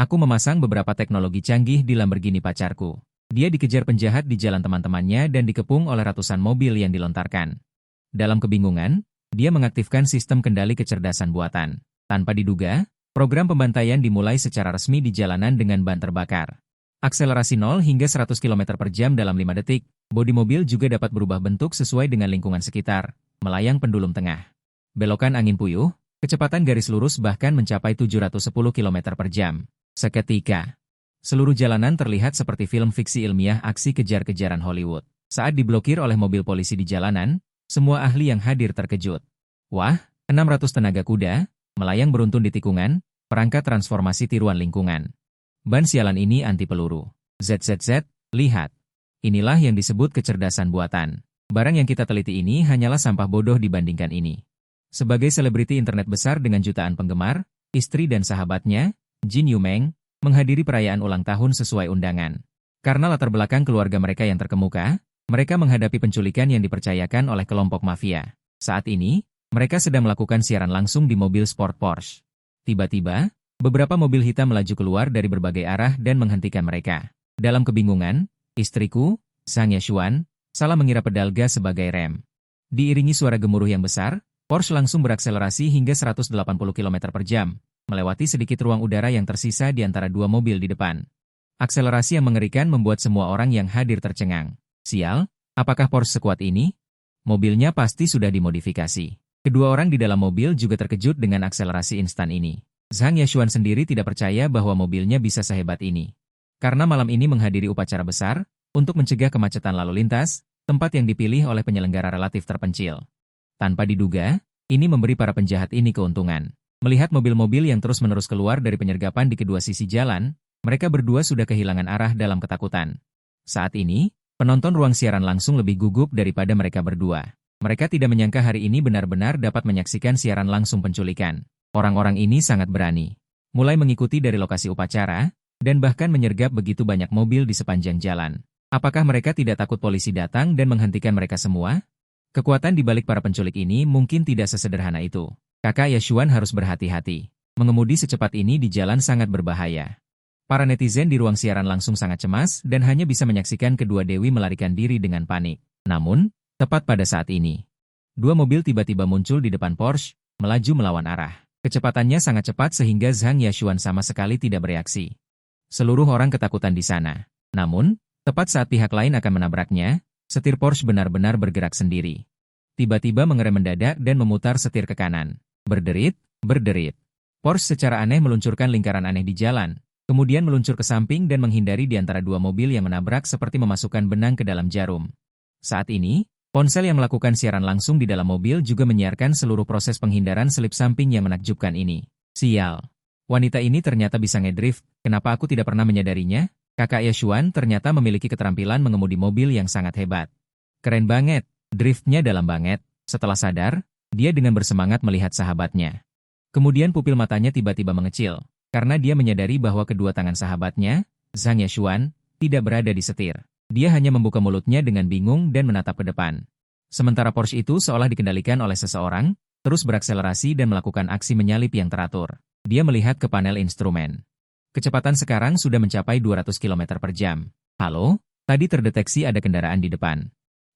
Aku memasang beberapa teknologi canggih di Lamborghini pacarku. Dia dikejar penjahat di jalan teman-temannya dan dikepung oleh ratusan mobil yang dilontarkan. Dalam kebingungan, dia mengaktifkan sistem kendali kecerdasan buatan. Tanpa diduga, program pembantaian dimulai secara resmi di jalanan dengan ban terbakar. Akselerasi 0 hingga 100 km per jam dalam 5 detik, bodi mobil juga dapat berubah bentuk sesuai dengan lingkungan sekitar, melayang pendulum tengah. Belokan angin puyuh, kecepatan garis lurus bahkan mencapai 710 km per jam. Seketika, seluruh jalanan terlihat seperti film fiksi ilmiah aksi kejar-kejaran Hollywood. Saat diblokir oleh mobil polisi di jalanan, semua ahli yang hadir terkejut. Wah, 600 tenaga kuda, melayang beruntun di tikungan, perangkat transformasi tiruan lingkungan. Ban sialan ini anti peluru. ZZZ, lihat. Inilah yang disebut kecerdasan buatan. Barang yang kita teliti ini hanyalah sampah bodoh dibandingkan ini. Sebagai selebriti internet besar dengan jutaan penggemar, istri dan sahabatnya, Jin Yumeng, menghadiri perayaan ulang tahun sesuai undangan. Karena latar belakang keluarga mereka yang terkemuka, mereka menghadapi penculikan yang dipercayakan oleh kelompok mafia. Saat ini, mereka sedang melakukan siaran langsung di mobil sport Porsche. Tiba-tiba, beberapa mobil hitam melaju keluar dari berbagai arah dan menghentikan mereka. Dalam kebingungan, istriku, Zhang Yashuan, salah mengira pedal gas sebagai rem. Diiringi suara gemuruh yang besar, Porsche langsung berakselerasi hingga 180 km per jam. Melewati sedikit ruang udara yang tersisa di antara dua mobil di depan. Akselerasi yang mengerikan membuat semua orang yang hadir tercengang. Sial, apakah Porsche sekuat ini? Mobilnya pasti sudah dimodifikasi. Kedua orang di dalam mobil juga terkejut dengan akselerasi instan ini. Zhang Yashuan sendiri tidak percaya bahwa mobilnya bisa sehebat ini. Karena malam ini menghadiri upacara besar, untuk mencegah kemacetan lalu lintas, tempat yang dipilih oleh penyelenggara relatif terpencil. Tanpa diduga, ini memberi para penjahat ini keuntungan. Melihat mobil-mobil yang terus-menerus keluar dari penyergapan di kedua sisi jalan, mereka berdua sudah kehilangan arah dalam ketakutan. Saat ini, penonton ruang siaran langsung lebih gugup daripada mereka berdua. Mereka tidak menyangka hari ini benar-benar dapat menyaksikan siaran langsung penculikan. Orang-orang ini sangat berani. Mulai mengikuti dari lokasi upacara, dan bahkan menyergap begitu banyak mobil di sepanjang jalan. Apakah mereka tidak takut polisi datang dan menghentikan mereka semua? Kekuatan di balik para penculik ini mungkin tidak sesederhana itu. Kakak Yashuan harus berhati-hati. Mengemudi secepat ini di jalan sangat berbahaya. Para netizen di ruang siaran langsung sangat cemas dan hanya bisa menyaksikan kedua dewi melarikan diri dengan panik. Namun, tepat pada saat ini, dua mobil tiba-tiba muncul di depan Porsche, melaju melawan arah. Kecepatannya sangat cepat sehingga Zhang Yashuan sama sekali tidak bereaksi. Seluruh orang ketakutan di sana. Namun, tepat saat pihak lain akan menabraknya, setir Porsche benar-benar bergerak sendiri. Tiba-tiba mengerem mendadak dan memutar setir ke kanan. Berderit, berderit. Porsche secara aneh meluncurkan lingkaran aneh di jalan, kemudian meluncur ke samping dan menghindari di antara dua mobil yang menabrak seperti memasukkan benang ke dalam jarum. Saat ini, ponsel yang melakukan siaran langsung di dalam mobil juga menyiarkan seluruh proses penghindaran selip samping yang menakjubkan ini. Sial. Wanita ini ternyata bisa ngedrift, kenapa aku tidak pernah menyadarinya? Kakak Yashuan ternyata memiliki keterampilan mengemudi mobil yang sangat hebat. Keren banget, driftnya dalam banget. Setelah sadar, dia dengan bersemangat melihat sahabatnya. Kemudian pupil matanya tiba-tiba mengecil, karena dia menyadari bahwa kedua tangan sahabatnya, Zhang Yashuan, tidak berada di setir. Dia hanya membuka mulutnya dengan bingung dan menatap ke depan. Sementara Porsche itu seolah dikendalikan oleh seseorang, terus berakselerasi dan melakukan aksi menyalip yang teratur. Dia melihat ke panel instrumen. Kecepatan sekarang sudah mencapai 200 km per jam. Halo, tadi terdeteksi ada kendaraan di depan.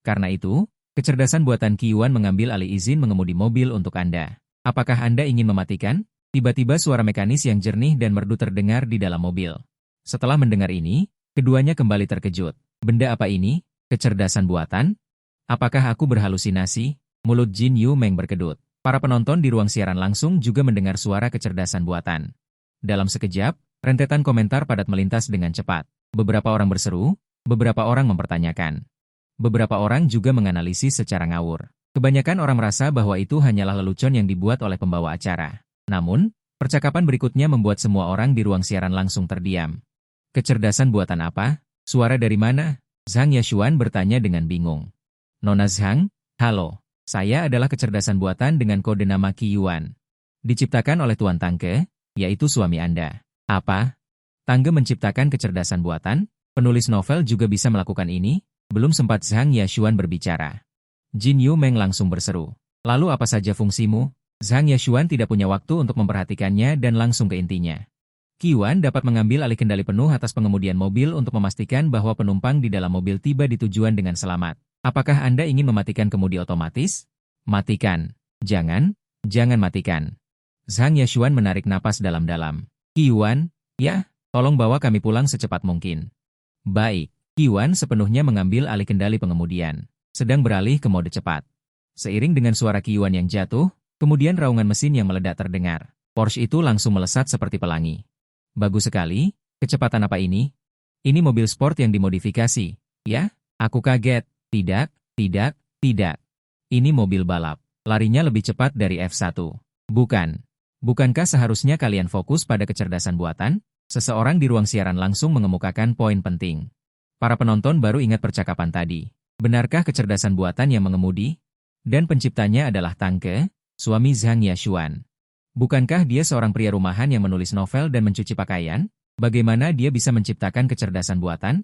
Karena itu, kecerdasan buatan Qiyuan mengambil alih izin mengemudi mobil untuk Anda. Apakah Anda ingin mematikan? Tiba-tiba suara mekanis yang jernih dan merdu terdengar di dalam mobil. Setelah mendengar ini, keduanya kembali terkejut. Benda apa ini? Kecerdasan buatan? Apakah aku berhalusinasi? Mulut Jin Yumeng berkedut. Para penonton di ruang siaran langsung juga mendengar suara kecerdasan buatan. Dalam sekejap, rentetan komentar padat melintas dengan cepat. Beberapa orang berseru, beberapa orang mempertanyakan. Beberapa orang juga menganalisis secara ngawur. Kebanyakan orang merasa bahwa itu hanyalah lelucon yang dibuat oleh pembawa acara. Namun, percakapan berikutnya membuat semua orang di ruang siaran langsung terdiam. Kecerdasan buatan apa? Suara dari mana? Zhang Yashuan bertanya dengan bingung. Nona Zhang, halo. Saya adalah kecerdasan buatan dengan kode nama Qiyuan. Diciptakan oleh Tuan Tangke, yaitu suami Anda. Apa? Tangge menciptakan kecerdasan buatan? Penulis novel juga bisa melakukan ini? Belum sempat Zhang Yashuan berbicara. Jin Yumeng langsung berseru. Lalu apa saja fungsimu? Zhang Yashuan tidak punya waktu untuk memperhatikannya dan langsung ke intinya. Qiwan dapat mengambil alih kendali penuh atas pengemudian mobil untuk memastikan bahwa penumpang di dalam mobil tiba di tujuan dengan selamat. Apakah Anda ingin mematikan kemudi otomatis? Matikan. Jangan matikan. Zhang Yashuan menarik napas dalam-dalam. Qiwan, ya, tolong bawa kami pulang secepat mungkin. Baik. Qiwan sepenuhnya mengambil alih kendali pengemudian, sedang beralih ke mode cepat. Seiring dengan suara Qiwan yang jatuh, kemudian raungan mesin yang meledak terdengar. Porsche itu langsung melesat seperti pelangi. Bagus sekali, kecepatan apa ini? Ini mobil sport yang dimodifikasi. Ya, aku kaget. Tidak. Ini mobil balap. Larinya lebih cepat dari F1. Bukankah seharusnya kalian fokus pada kecerdasan buatan? Seseorang di ruang siaran langsung mengemukakan poin penting. Para penonton baru ingat percakapan tadi. Benarkah kecerdasan buatan yang mengemudi? Dan penciptanya adalah Tang Ke, suami Zhang Yashuan. Bukankah dia seorang pria rumahan yang menulis novel dan mencuci pakaian? Bagaimana dia bisa menciptakan kecerdasan buatan?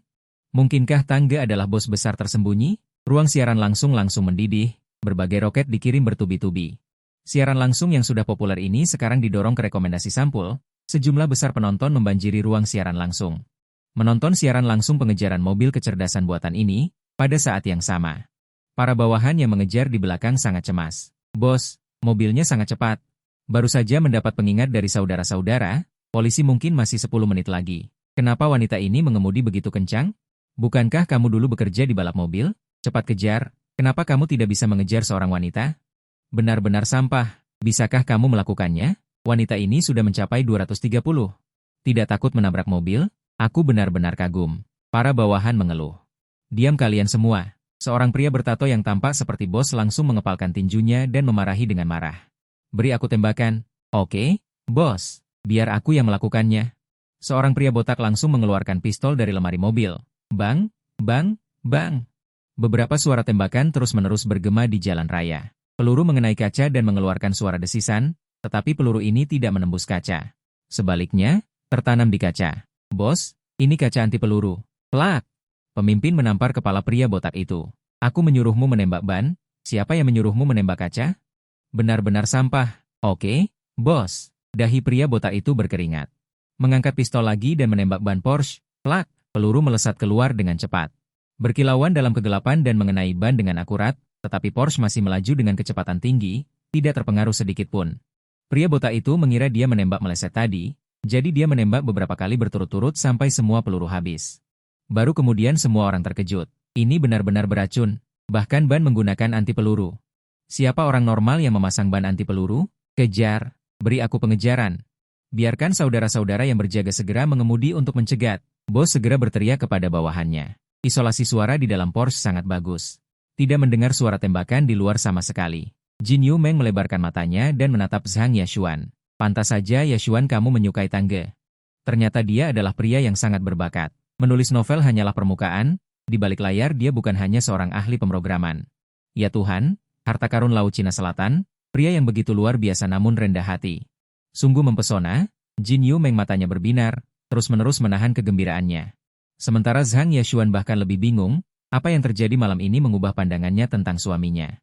Mungkinkah Tang Ge adalah bos besar tersembunyi? Ruang siaran langsung mendidih, berbagai roket dikirim bertubi-tubi. Siaran langsung yang sudah populer ini sekarang didorong ke rekomendasi sampul, sejumlah besar penonton membanjiri ruang siaran langsung. Menonton siaran langsung pengejaran mobil kecerdasan buatan ini, pada saat yang sama. Para bawahan yang mengejar di belakang sangat cemas. Bos, mobilnya sangat cepat. Baru saja mendapat pengingat dari saudara-saudara, polisi mungkin masih 10 menit lagi. Kenapa wanita ini mengemudi begitu kencang? Bukankah kamu dulu bekerja di balap mobil? Cepat kejar, kenapa kamu tidak bisa mengejar seorang wanita? Benar-benar sampah, bisakah kamu melakukannya? Wanita ini sudah mencapai 230. Tidak takut menabrak mobil? Aku benar-benar kagum. Para bawahan mengeluh. Diam kalian semua. Seorang pria bertato yang tampak seperti bos langsung mengepalkan tinjunya dan memarahi dengan marah. Beri aku tembakan. Oke, bos. Biar aku yang melakukannya. Seorang pria botak langsung mengeluarkan pistol dari lemari mobil. Bang, bang, bang. Beberapa suara tembakan terus-menerus bergema di jalan raya. Peluru mengenai kaca dan mengeluarkan suara desisan, tetapi peluru ini tidak menembus kaca. Sebaliknya, tertanam di kaca. Bos, ini kaca anti peluru. Plak! Pemimpin menampar kepala pria botak itu. Aku menyuruhmu menembak ban. Siapa yang menyuruhmu menembak kaca? Benar-benar sampah. Oke, bos. Dahi pria botak itu berkeringat. Mengangkat pistol lagi dan menembak ban Porsche. Plak! Peluru melesat keluar dengan cepat. Berkilauan dalam kegelapan dan mengenai ban dengan akurat, tetapi Porsche masih melaju dengan kecepatan tinggi, tidak terpengaruh sedikit pun. Pria botak itu mengira dia menembak meleset tadi, jadi dia menembak beberapa kali berturut-turut sampai semua peluru habis. Baru kemudian semua orang terkejut. Ini benar-benar beracun, bahkan ban menggunakan anti peluru. Siapa orang normal yang memasang ban anti peluru? Kejar, beri aku pengejaran. Biarkan saudara-saudara yang berjaga segera mengemudi untuk mencegat. Bos segera berteriak kepada bawahannya. Isolasi suara di dalam Porsche sangat bagus. Tidak mendengar suara tembakan di luar sama sekali. Jin Yu Meng melebarkan matanya dan menatap Zhang Yashuan. Pantas saja Yashuan kamu menyukai Tang Ge. Ternyata dia adalah pria yang sangat berbakat. Menulis novel hanyalah permukaan, di balik layar dia bukan hanya seorang ahli pemrograman. Ya Tuhan, harta karun Laut Cina Selatan, pria yang begitu luar biasa namun rendah hati. Sungguh mempesona, Jin Yu Meng matanya berbinar, terus-menerus menahan kegembiraannya. Sementara Zhang Yashuan bahkan lebih bingung, apa yang terjadi malam ini mengubah pandangannya tentang suaminya.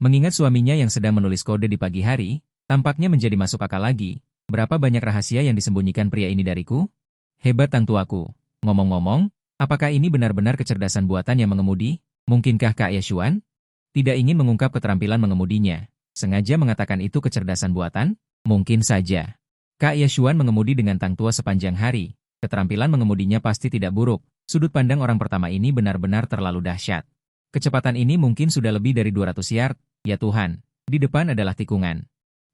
Mengingat suaminya yang sedang menulis kode di pagi hari, tampaknya menjadi masuk akal lagi. Berapa banyak rahasia yang disembunyikan pria ini dariku? Hebat Tang tuaku. Ngomong-ngomong, apakah ini benar-benar kecerdasan buatan yang mengemudi? Mungkinkah Kak Yashuan tidak ingin mengungkap keterampilan mengemudinya, sengaja mengatakan itu kecerdasan buatan? Mungkin saja. Kak Yashuan mengemudi dengan Tang tua sepanjang hari. Keterampilan mengemudinya pasti tidak buruk. Sudut pandang orang pertama ini benar-benar terlalu dahsyat. Kecepatan ini mungkin sudah lebih dari 200 yard. Ya Tuhan, di depan adalah tikungan.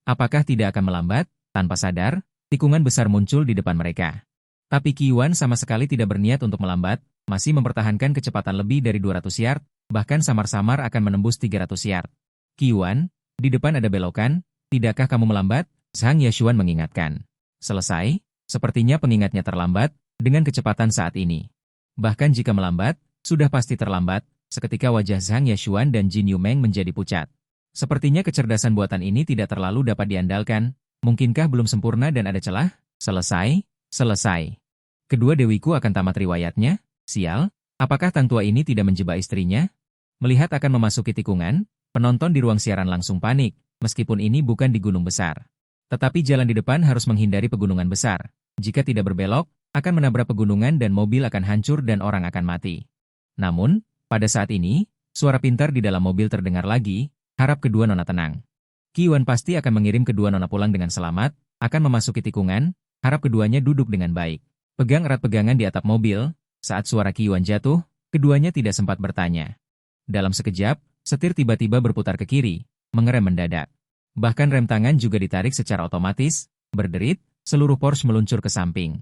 Apakah tidak akan melambat? Tanpa sadar, tikungan besar muncul di depan mereka. Tapi Qiwan sama sekali tidak berniat untuk melambat, masih mempertahankan kecepatan lebih dari 200 yard, bahkan samar-samar akan menembus 300 yard. Qiwan, di depan ada belokan, tidakkah kamu melambat? Zhang Yashuan mengingatkan. Selesai, sepertinya pengingatnya terlambat, dengan kecepatan saat ini. Bahkan jika melambat, sudah pasti terlambat, seketika wajah Zhang Yashuan dan Jin Yu Meng menjadi pucat. Sepertinya kecerdasan buatan ini tidak terlalu dapat diandalkan, mungkinkah belum sempurna dan ada celah? Selesai. Kedua dewiku akan tamat riwayatnya? Sial, apakah Tang tua ini tidak menjebak istrinya? Melihat akan memasuki tikungan, penonton di ruang siaran langsung panik, meskipun ini bukan di gunung besar. Tetapi jalan di depan harus menghindari pegunungan besar. Jika tidak berbelok, akan menabrak pegunungan dan mobil akan hancur dan orang akan mati. Namun, pada saat ini, suara pintar di dalam mobil terdengar lagi, harap kedua nona tenang. Qi Yuan pasti akan mengirim kedua nona pulang dengan selamat, akan memasuki tikungan, harap keduanya duduk dengan baik. Pegang erat pegangan di atap mobil, saat suara Qi Yuan jatuh, keduanya tidak sempat bertanya. Dalam sekejap, setir tiba-tiba berputar ke kiri, mengerem mendadak. Bahkan rem tangan juga ditarik secara otomatis, berderit, seluruh Porsche meluncur ke samping.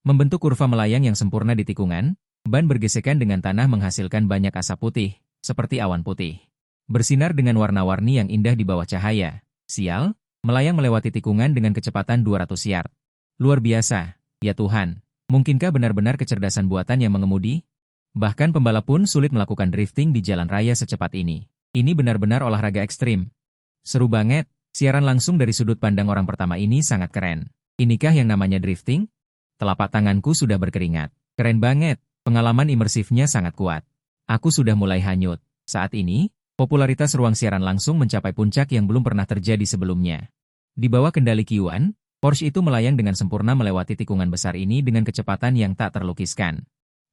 Membentuk kurva melayang yang sempurna di tikungan, ban bergesekan dengan tanah menghasilkan banyak asap putih, seperti awan putih. Bersinar dengan warna-warni yang indah di bawah cahaya. Sial, melayang melewati tikungan dengan kecepatan 200 yard. Luar biasa, ya Tuhan. Mungkinkah benar-benar kecerdasan buatan yang mengemudi? Bahkan pembalap pun sulit melakukan drifting di jalan raya secepat ini. Ini benar-benar olahraga ekstrim. Seru banget, siaran langsung dari sudut pandang orang pertama ini sangat keren. Inikah yang namanya drifting? Telapak tanganku sudah berkeringat. Keren banget, pengalaman imersifnya sangat kuat. Aku sudah mulai hanyut. Saat ini, popularitas ruang siaran langsung mencapai puncak yang belum pernah terjadi sebelumnya. Di bawah kendali Qi Yuan, Porsche itu melayang dengan sempurna melewati tikungan besar ini dengan kecepatan yang tak terlukiskan.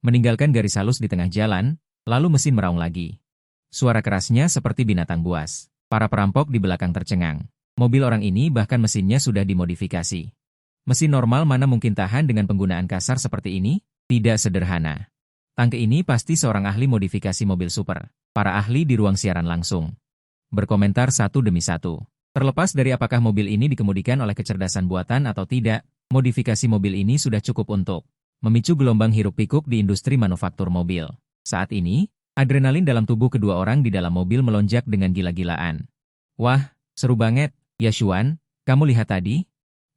Meninggalkan garis halus di tengah jalan, lalu mesin meraung lagi. Suara kerasnya seperti binatang buas. Para perampok di belakang tercengang. Mobil orang ini bahkan mesinnya sudah dimodifikasi. Mesin normal mana mungkin tahan dengan penggunaan kasar seperti ini? Tidak sederhana. Tangke ini pasti seorang ahli modifikasi mobil super. Para ahli di ruang siaran langsung berkomentar satu demi satu. Terlepas dari apakah mobil ini dikemudikan oleh kecerdasan buatan atau tidak, modifikasi mobil ini sudah cukup untuk memicu gelombang hiruk-pikuk di industri manufaktur mobil. Saat ini, adrenalin dalam tubuh kedua orang di dalam mobil melonjak dengan gila-gilaan. Wah, seru banget, ya Xuan, kamu lihat tadi?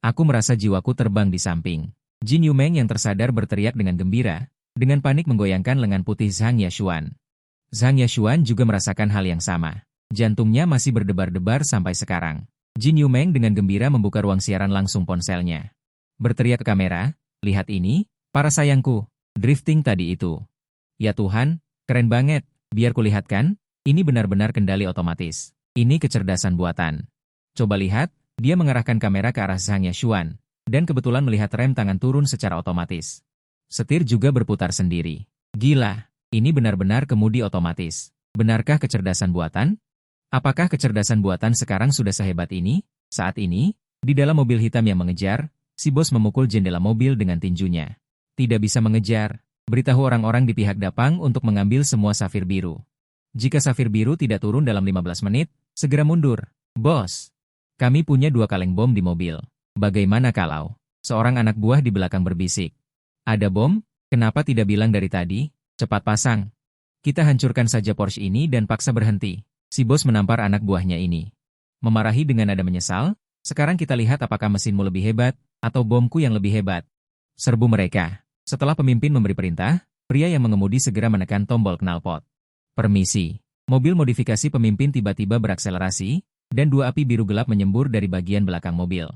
Aku merasa jiwaku terbang di samping. Jin Yumeng yang tersadar berteriak dengan gembira, dengan panik menggoyangkan lengan putih Zhang Yashuan. Zhang Yashuan juga merasakan hal yang sama. Jantungnya masih berdebar-debar sampai sekarang. Jin Yumeng dengan gembira membuka ruang siaran langsung ponselnya. Berteriak ke kamera, lihat ini, para sayangku, drifting tadi itu. Ya Tuhan, keren banget, biar kulihatkan, ini benar-benar kendali otomatis. Ini kecerdasan buatan. Coba lihat, dia mengarahkan kamera ke arah Zhang Yashuan, dan kebetulan melihat rem tangan turun secara otomatis. Setir juga berputar sendiri. Gila, ini benar-benar kemudi otomatis. Benarkah kecerdasan buatan? Apakah kecerdasan buatan sekarang sudah sehebat ini? Saat ini, di dalam mobil hitam yang mengejar, si bos memukul jendela mobil dengan tinjunya. Tidak bisa mengejar. Beritahu orang-orang di pihak Dapang untuk mengambil semua safir biru. Jika safir biru tidak turun dalam 15 menit, segera mundur. Bos, kami punya 2 kaleng bom di mobil. Bagaimana kalau? Seorang anak buah di belakang berbisik. Ada bom? Kenapa tidak bilang dari tadi? Cepat pasang. Kita hancurkan saja Porsche ini dan paksa berhenti. Si bos menampar anak buahnya ini. Memarahi dengan nada menyesal, sekarang kita lihat apakah mesinmu lebih hebat, atau bomku yang lebih hebat. Serbu mereka. Setelah pemimpin memberi perintah, pria yang mengemudi segera menekan tombol knalpot. Permisi. Mobil modifikasi pemimpin tiba-tiba berakselerasi, dan 2 api biru gelap menyembur dari bagian belakang mobil.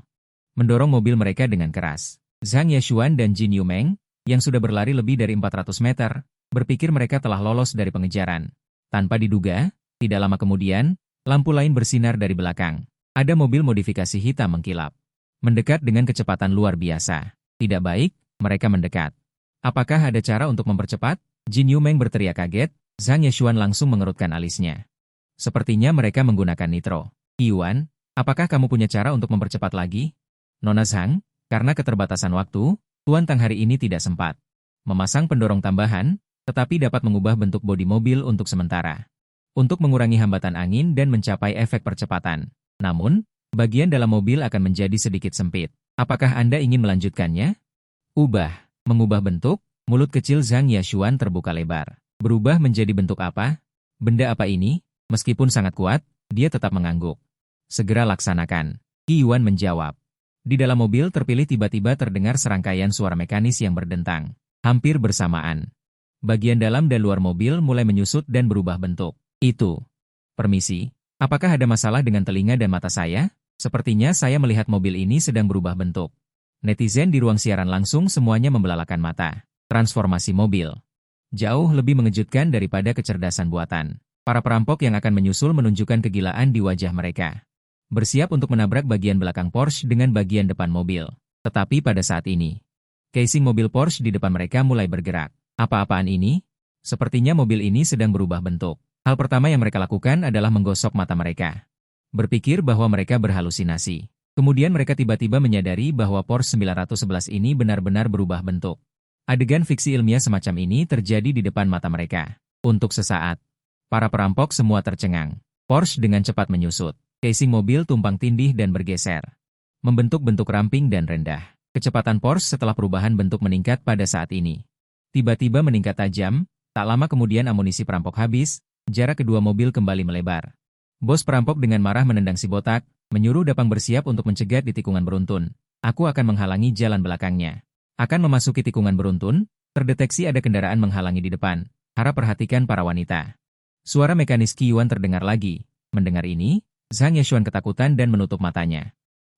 Mendorong mobil mereka dengan keras. Zhang Yashuan dan Jin Yumeng, yang sudah berlari lebih dari 400 meter, berpikir mereka telah lolos dari pengejaran. Tanpa diduga, tidak lama kemudian, lampu lain bersinar dari belakang. Ada mobil modifikasi hitam mengkilap. Mendekat dengan kecepatan luar biasa. Tidak baik, mereka mendekat. Apakah ada cara untuk mempercepat? Jin Yumeng berteriak kaget, Zhang Yashuan langsung mengerutkan alisnya. Sepertinya mereka menggunakan nitro. Yuan, apakah kamu punya cara untuk mempercepat lagi? Nona Zhang, karena keterbatasan waktu, Tuan Tang hari ini tidak sempat memasang pendorong tambahan, tetapi dapat mengubah bentuk bodi mobil untuk sementara. Untuk mengurangi hambatan angin dan mencapai efek percepatan. Namun, bagian dalam mobil akan menjadi sedikit sempit. Apakah Anda ingin melanjutkannya? Mengubah bentuk, mulut kecil Zhang Yashuan terbuka lebar. Berubah menjadi bentuk apa? Benda apa ini? Meskipun sangat kuat, dia tetap mengangguk. Segera laksanakan. Qi Yuan menjawab. Di dalam mobil terpilih tiba-tiba terdengar serangkaian suara mekanis yang berdentang. Hampir bersamaan. Bagian dalam dan luar mobil mulai menyusut dan berubah bentuk. Itu. Permisi, apakah ada masalah dengan telinga dan mata saya? Sepertinya saya melihat mobil ini sedang berubah bentuk. Netizen di ruang siaran langsung semuanya membelalakan mata. Transformasi mobil. Jauh lebih mengejutkan daripada kecerdasan buatan. Para perampok yang akan menyusul menunjukkan kegilaan di wajah mereka. Bersiap untuk menabrak bagian belakang Porsche dengan bagian depan mobil. Tetapi pada saat ini, Casing mobil Porsche di depan mereka mulai bergerak. Apa-apaan ini? Sepertinya mobil ini sedang berubah bentuk. Hal pertama yang mereka lakukan adalah menggosok mata mereka. Berpikir bahwa mereka berhalusinasi. Kemudian mereka tiba-tiba menyadari bahwa Porsche 911 ini benar-benar berubah bentuk. Adegan fiksi ilmiah semacam ini terjadi di depan mata mereka. Untuk sesaat, para perampok semua tercengang. Porsche dengan cepat menyusut. Casing mobil tumpang tindih dan bergeser, membentuk bentuk ramping dan rendah. Kecepatan Porsche setelah perubahan bentuk meningkat pada saat ini. Tiba-tiba meningkat tajam, tak lama kemudian amunisi perampok habis, jarak kedua mobil kembali melebar. Bos perampok dengan marah menendang si botak, menyuruh Dapang bersiap untuk mencegat di tikungan beruntun. Aku akan menghalangi jalan belakangnya. Akan memasuki tikungan beruntun, terdeteksi ada kendaraan menghalangi di depan. Harap perhatikan para wanita. Suara mekanis Qiyuan terdengar lagi. Mendengar ini, Zhang Yeshuan ketakutan dan menutup matanya.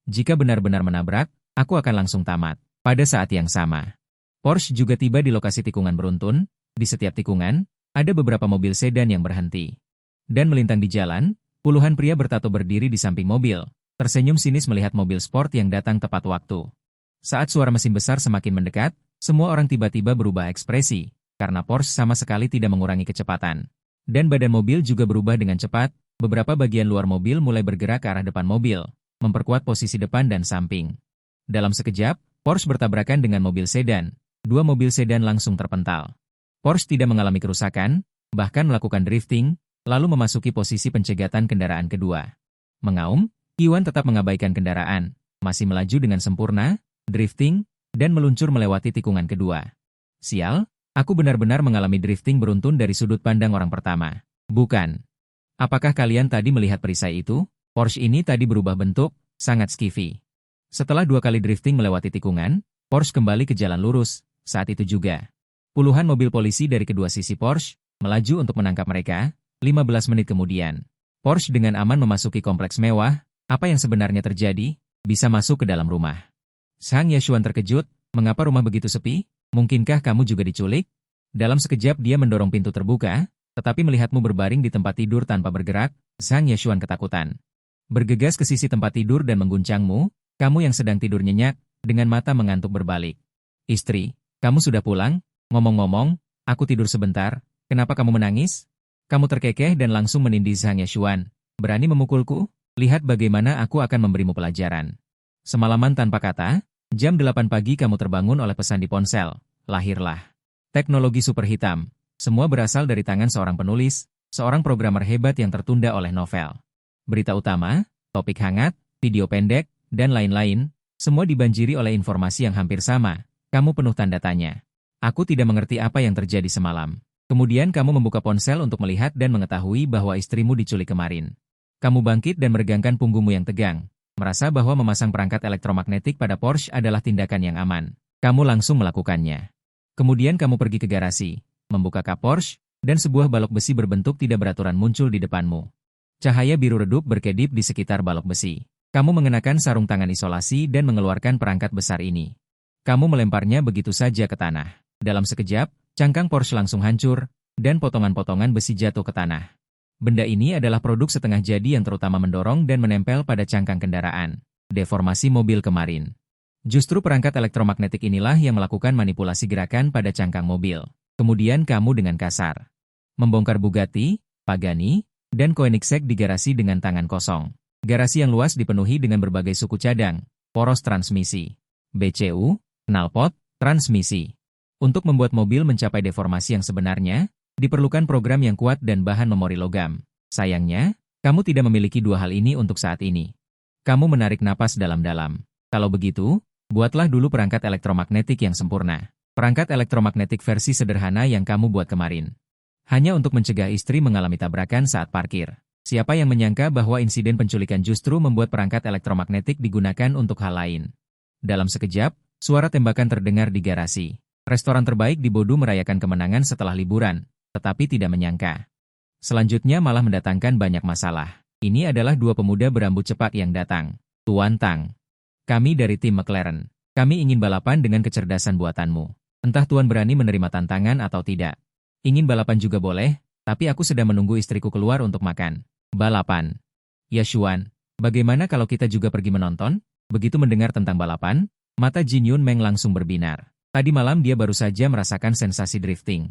Jika benar-benar menabrak, aku akan langsung tamat. Pada saat yang sama, Porsche juga tiba di lokasi tikungan beruntun. Di setiap tikungan, ada beberapa mobil sedan yang berhenti. Dan melintang di jalan, puluhan pria bertato berdiri di samping mobil, tersenyum sinis melihat mobil sport yang datang tepat waktu. Saat suara mesin besar semakin mendekat, semua orang tiba-tiba berubah ekspresi, karena Porsche sama sekali tidak mengurangi kecepatan. Dan badan mobil juga berubah dengan cepat. Beberapa bagian luar mobil mulai bergerak ke arah depan mobil, memperkuat posisi depan dan samping. Dalam sekejap, Porsche bertabrakan dengan mobil sedan. Dua mobil sedan langsung terpental. Porsche tidak mengalami kerusakan, bahkan melakukan drifting, lalu memasuki posisi pencegatan kendaraan kedua. Mengaum, Qiyuan tetap mengabaikan kendaraan, masih melaju dengan sempurna, drifting, dan meluncur melewati tikungan kedua. Sial, aku benar-benar mengalami drifting beruntun dari sudut pandang orang pertama. Bukan. Apakah kalian tadi melihat perisai itu? Porsche ini tadi berubah bentuk, sangat skiffy. Setelah 2 kali drifting melewati tikungan, Porsche kembali ke jalan lurus. Saat itu juga, puluhan mobil polisi dari kedua sisi Porsche melaju untuk menangkap mereka. 15 menit kemudian, Porsche dengan aman memasuki kompleks mewah. Apa yang sebenarnya terjadi? Bisa masuk ke dalam rumah. Zhang Yeshuan terkejut. Mengapa rumah begitu sepi? Mungkinkah kamu juga diculik? Dalam sekejap dia mendorong pintu terbuka. Tetapi melihatmu berbaring di tempat tidur tanpa bergerak, Zhang Yeshuan ketakutan. Bergegas ke sisi tempat tidur dan mengguncangmu, kamu yang sedang tidur nyenyak, dengan mata mengantuk berbalik. Istri, kamu sudah pulang? Ngomong-ngomong, aku tidur sebentar, kenapa kamu menangis? Kamu terkekeh dan langsung menindih Zhang Yeshuan. Berani memukulku? Lihat bagaimana aku akan memberimu pelajaran. Semalaman tanpa kata, jam 8 pagi kamu terbangun oleh pesan di ponsel. Lahirlah. Teknologi super hitam. Semua berasal dari tangan seorang penulis, seorang programmer hebat yang tertunda oleh novel. Berita utama, topik hangat, video pendek, dan lain-lain, semua dibanjiri oleh informasi yang hampir sama. Kamu penuh tanda tanya. Aku tidak mengerti apa yang terjadi semalam. Kemudian kamu membuka ponsel untuk melihat dan mengetahui bahwa istrimu diculik kemarin. Kamu bangkit dan meregangkan punggungmu yang tegang, merasa bahwa memasang perangkat elektromagnetik pada Porsche adalah tindakan yang aman. Kamu langsung melakukannya. Kemudian kamu pergi ke garasi, membuka kap Porsche, dan sebuah balok besi berbentuk tidak beraturan muncul di depanmu. Cahaya biru redup berkedip di sekitar balok besi. Kamu mengenakan sarung tangan isolasi dan mengeluarkan perangkat besar ini. Kamu melemparnya begitu saja ke tanah. Dalam sekejap, cangkang Porsche langsung hancur, dan potongan-potongan besi jatuh ke tanah. Benda ini adalah produk setengah jadi yang terutama mendorong dan menempel pada cangkang kendaraan. Deformasi mobil kemarin. Justru perangkat elektromagnetik inilah yang melakukan manipulasi gerakan pada cangkang mobil. Kemudian kamu dengan kasar membongkar Bugatti, Pagani, dan Koenigsegg di garasi dengan tangan kosong. Garasi yang luas dipenuhi dengan berbagai suku cadang, poros transmisi, BCU, knalpot, transmisi. Untuk membuat mobil mencapai deformasi yang sebenarnya, diperlukan program yang kuat dan bahan memori logam. Sayangnya, kamu tidak memiliki dua hal ini untuk saat ini. Kamu menarik napas dalam-dalam. Kalau begitu, buatlah dulu perangkat elektromagnetik yang sempurna. Perangkat elektromagnetik versi sederhana yang kamu buat kemarin. Hanya untuk mencegah istri mengalami tabrakan saat parkir. Siapa yang menyangka bahwa insiden penculikan justru membuat perangkat elektromagnetik digunakan untuk hal lain. Dalam sekejap, suara tembakan terdengar di garasi. Restoran terbaik di Bodu merayakan kemenangan setelah liburan, tetapi tidak menyangka. Selanjutnya malah mendatangkan banyak masalah. Ini adalah dua pemuda berambut cepat yang datang. Tuan Tang. Kami dari tim McLaren. Kami ingin balapan dengan kecerdasan buatanmu. Entah Tuan berani menerima tantangan atau tidak. Ingin balapan juga boleh, tapi aku sedang menunggu istriku keluar untuk makan. Balapan. Yeshuan, bagaimana kalau kita juga pergi menonton? Begitu mendengar tentang balapan, mata Jin Yun Meng langsung berbinar. Tadi malam dia baru saja merasakan sensasi drifting.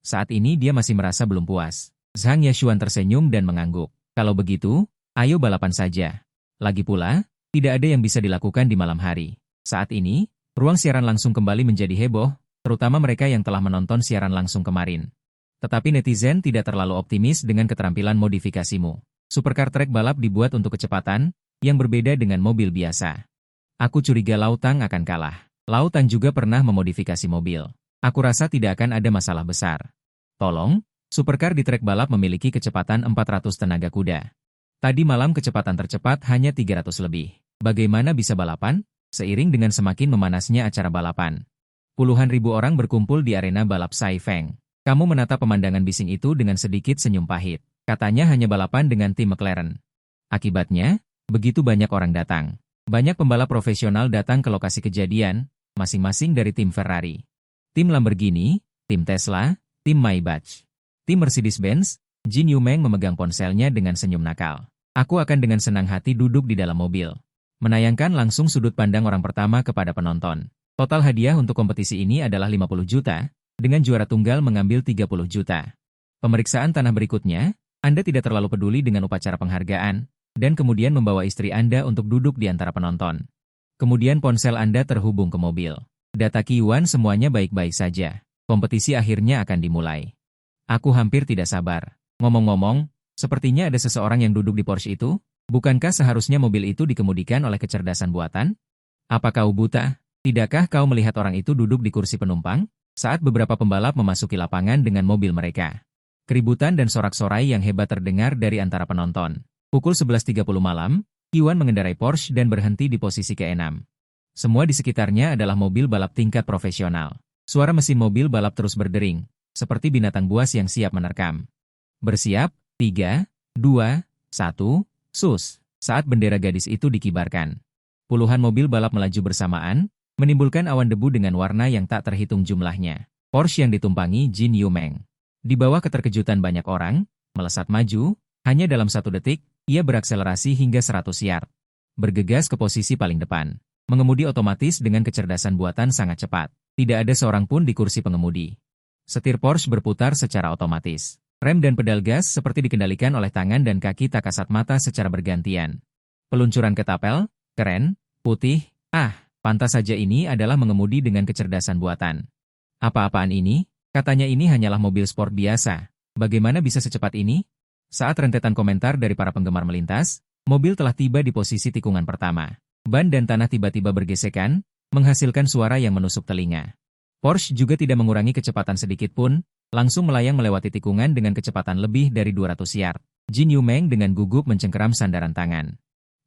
Saat ini dia masih merasa belum puas. Zhang Yashuan tersenyum dan mengangguk. Kalau begitu, ayo balapan saja. Lagi pula, tidak ada yang bisa dilakukan di malam hari. Saat ini, ruang siaran langsung kembali menjadi heboh, terutama mereka yang telah menonton siaran langsung kemarin. Tetapi netizen tidak terlalu optimis dengan keterampilan modifikasimu. Supercar trek balap dibuat untuk kecepatan, yang berbeda dengan mobil biasa. Aku curiga Lau Tang akan kalah. Lau Tang juga pernah memodifikasi mobil. Aku rasa tidak akan ada masalah besar. Tolong, supercar di trek balap memiliki kecepatan 400 tenaga kuda. Tadi malam kecepatan tercepat hanya 300 lebih. Bagaimana bisa balapan? Seiring dengan semakin memanasnya acara balapan. Puluhan ribu orang berkumpul di arena balap Sai Feng. Kamu menatap pemandangan bising itu dengan sedikit senyum pahit. Katanya hanya balapan dengan tim McLaren. Akibatnya, begitu banyak orang datang. Banyak pembalap profesional datang ke lokasi kejadian, masing-masing dari tim Ferrari, tim Lamborghini, tim Tesla, tim Maybach, tim Mercedes-Benz. Jin Yumeng memegang ponselnya dengan senyum nakal. Aku akan dengan senang hati duduk di dalam mobil. Menayangkan langsung sudut pandang orang pertama kepada penonton. Total hadiah untuk kompetisi ini adalah 50 juta, dengan juara tunggal mengambil 30 juta. Pemeriksaan tanah berikutnya, Anda tidak terlalu peduli dengan upacara penghargaan, dan kemudian membawa istri Anda untuk duduk di antara penonton. Kemudian ponsel Anda terhubung ke mobil. Data Qiyuan semuanya baik-baik saja. Kompetisi akhirnya akan dimulai. Aku hampir tidak sabar. Ngomong-ngomong, sepertinya ada seseorang yang duduk di Porsche itu. Bukankah seharusnya mobil itu dikemudikan oleh kecerdasan buatan? Apa kau buta? Tidakkah kau melihat orang itu duduk di kursi penumpang? Saat beberapa pembalap memasuki lapangan dengan mobil mereka. Keributan dan sorak-sorai yang hebat terdengar dari antara penonton. Pukul 11.30 malam, Qiyuan mengendarai Porsche dan berhenti di posisi ke-6. Semua di sekitarnya adalah mobil balap tingkat profesional. Suara mesin mobil balap terus berdering, seperti binatang buas yang siap menerkam. Bersiap, 3, 2, 1, sus. Saat bendera gadis itu dikibarkan, puluhan mobil balap melaju bersamaan, menimbulkan awan debu dengan warna yang tak terhitung jumlahnya. Porsche yang ditumpangi Jin Yumeng. Di bawah keterkejutan banyak orang, melesat maju, hanya dalam 1 detik, ia berakselerasi hingga 100 yard. Bergegas ke posisi paling depan. Mengemudi otomatis dengan kecerdasan buatan sangat cepat. Tidak ada seorang pun di kursi pengemudi. Setir Porsche berputar secara otomatis. Rem dan pedal gas seperti dikendalikan oleh tangan dan kaki tak kasat mata secara bergantian. Peluncuran ketapel, keren, putih, pantas saja ini adalah mengemudi dengan kecerdasan buatan. Apa-apaan ini? Katanya ini hanyalah mobil sport biasa. Bagaimana bisa secepat ini? Saat rentetan komentar dari para penggemar melintas, mobil telah tiba di posisi tikungan pertama. Ban dan tanah tiba-tiba bergesekan, menghasilkan suara yang menusuk telinga. Porsche juga tidak mengurangi kecepatan sedikit pun, langsung melayang melewati tikungan dengan kecepatan lebih dari 200 yard. Jin Yumeng dengan gugup mencengkeram sandaran tangan.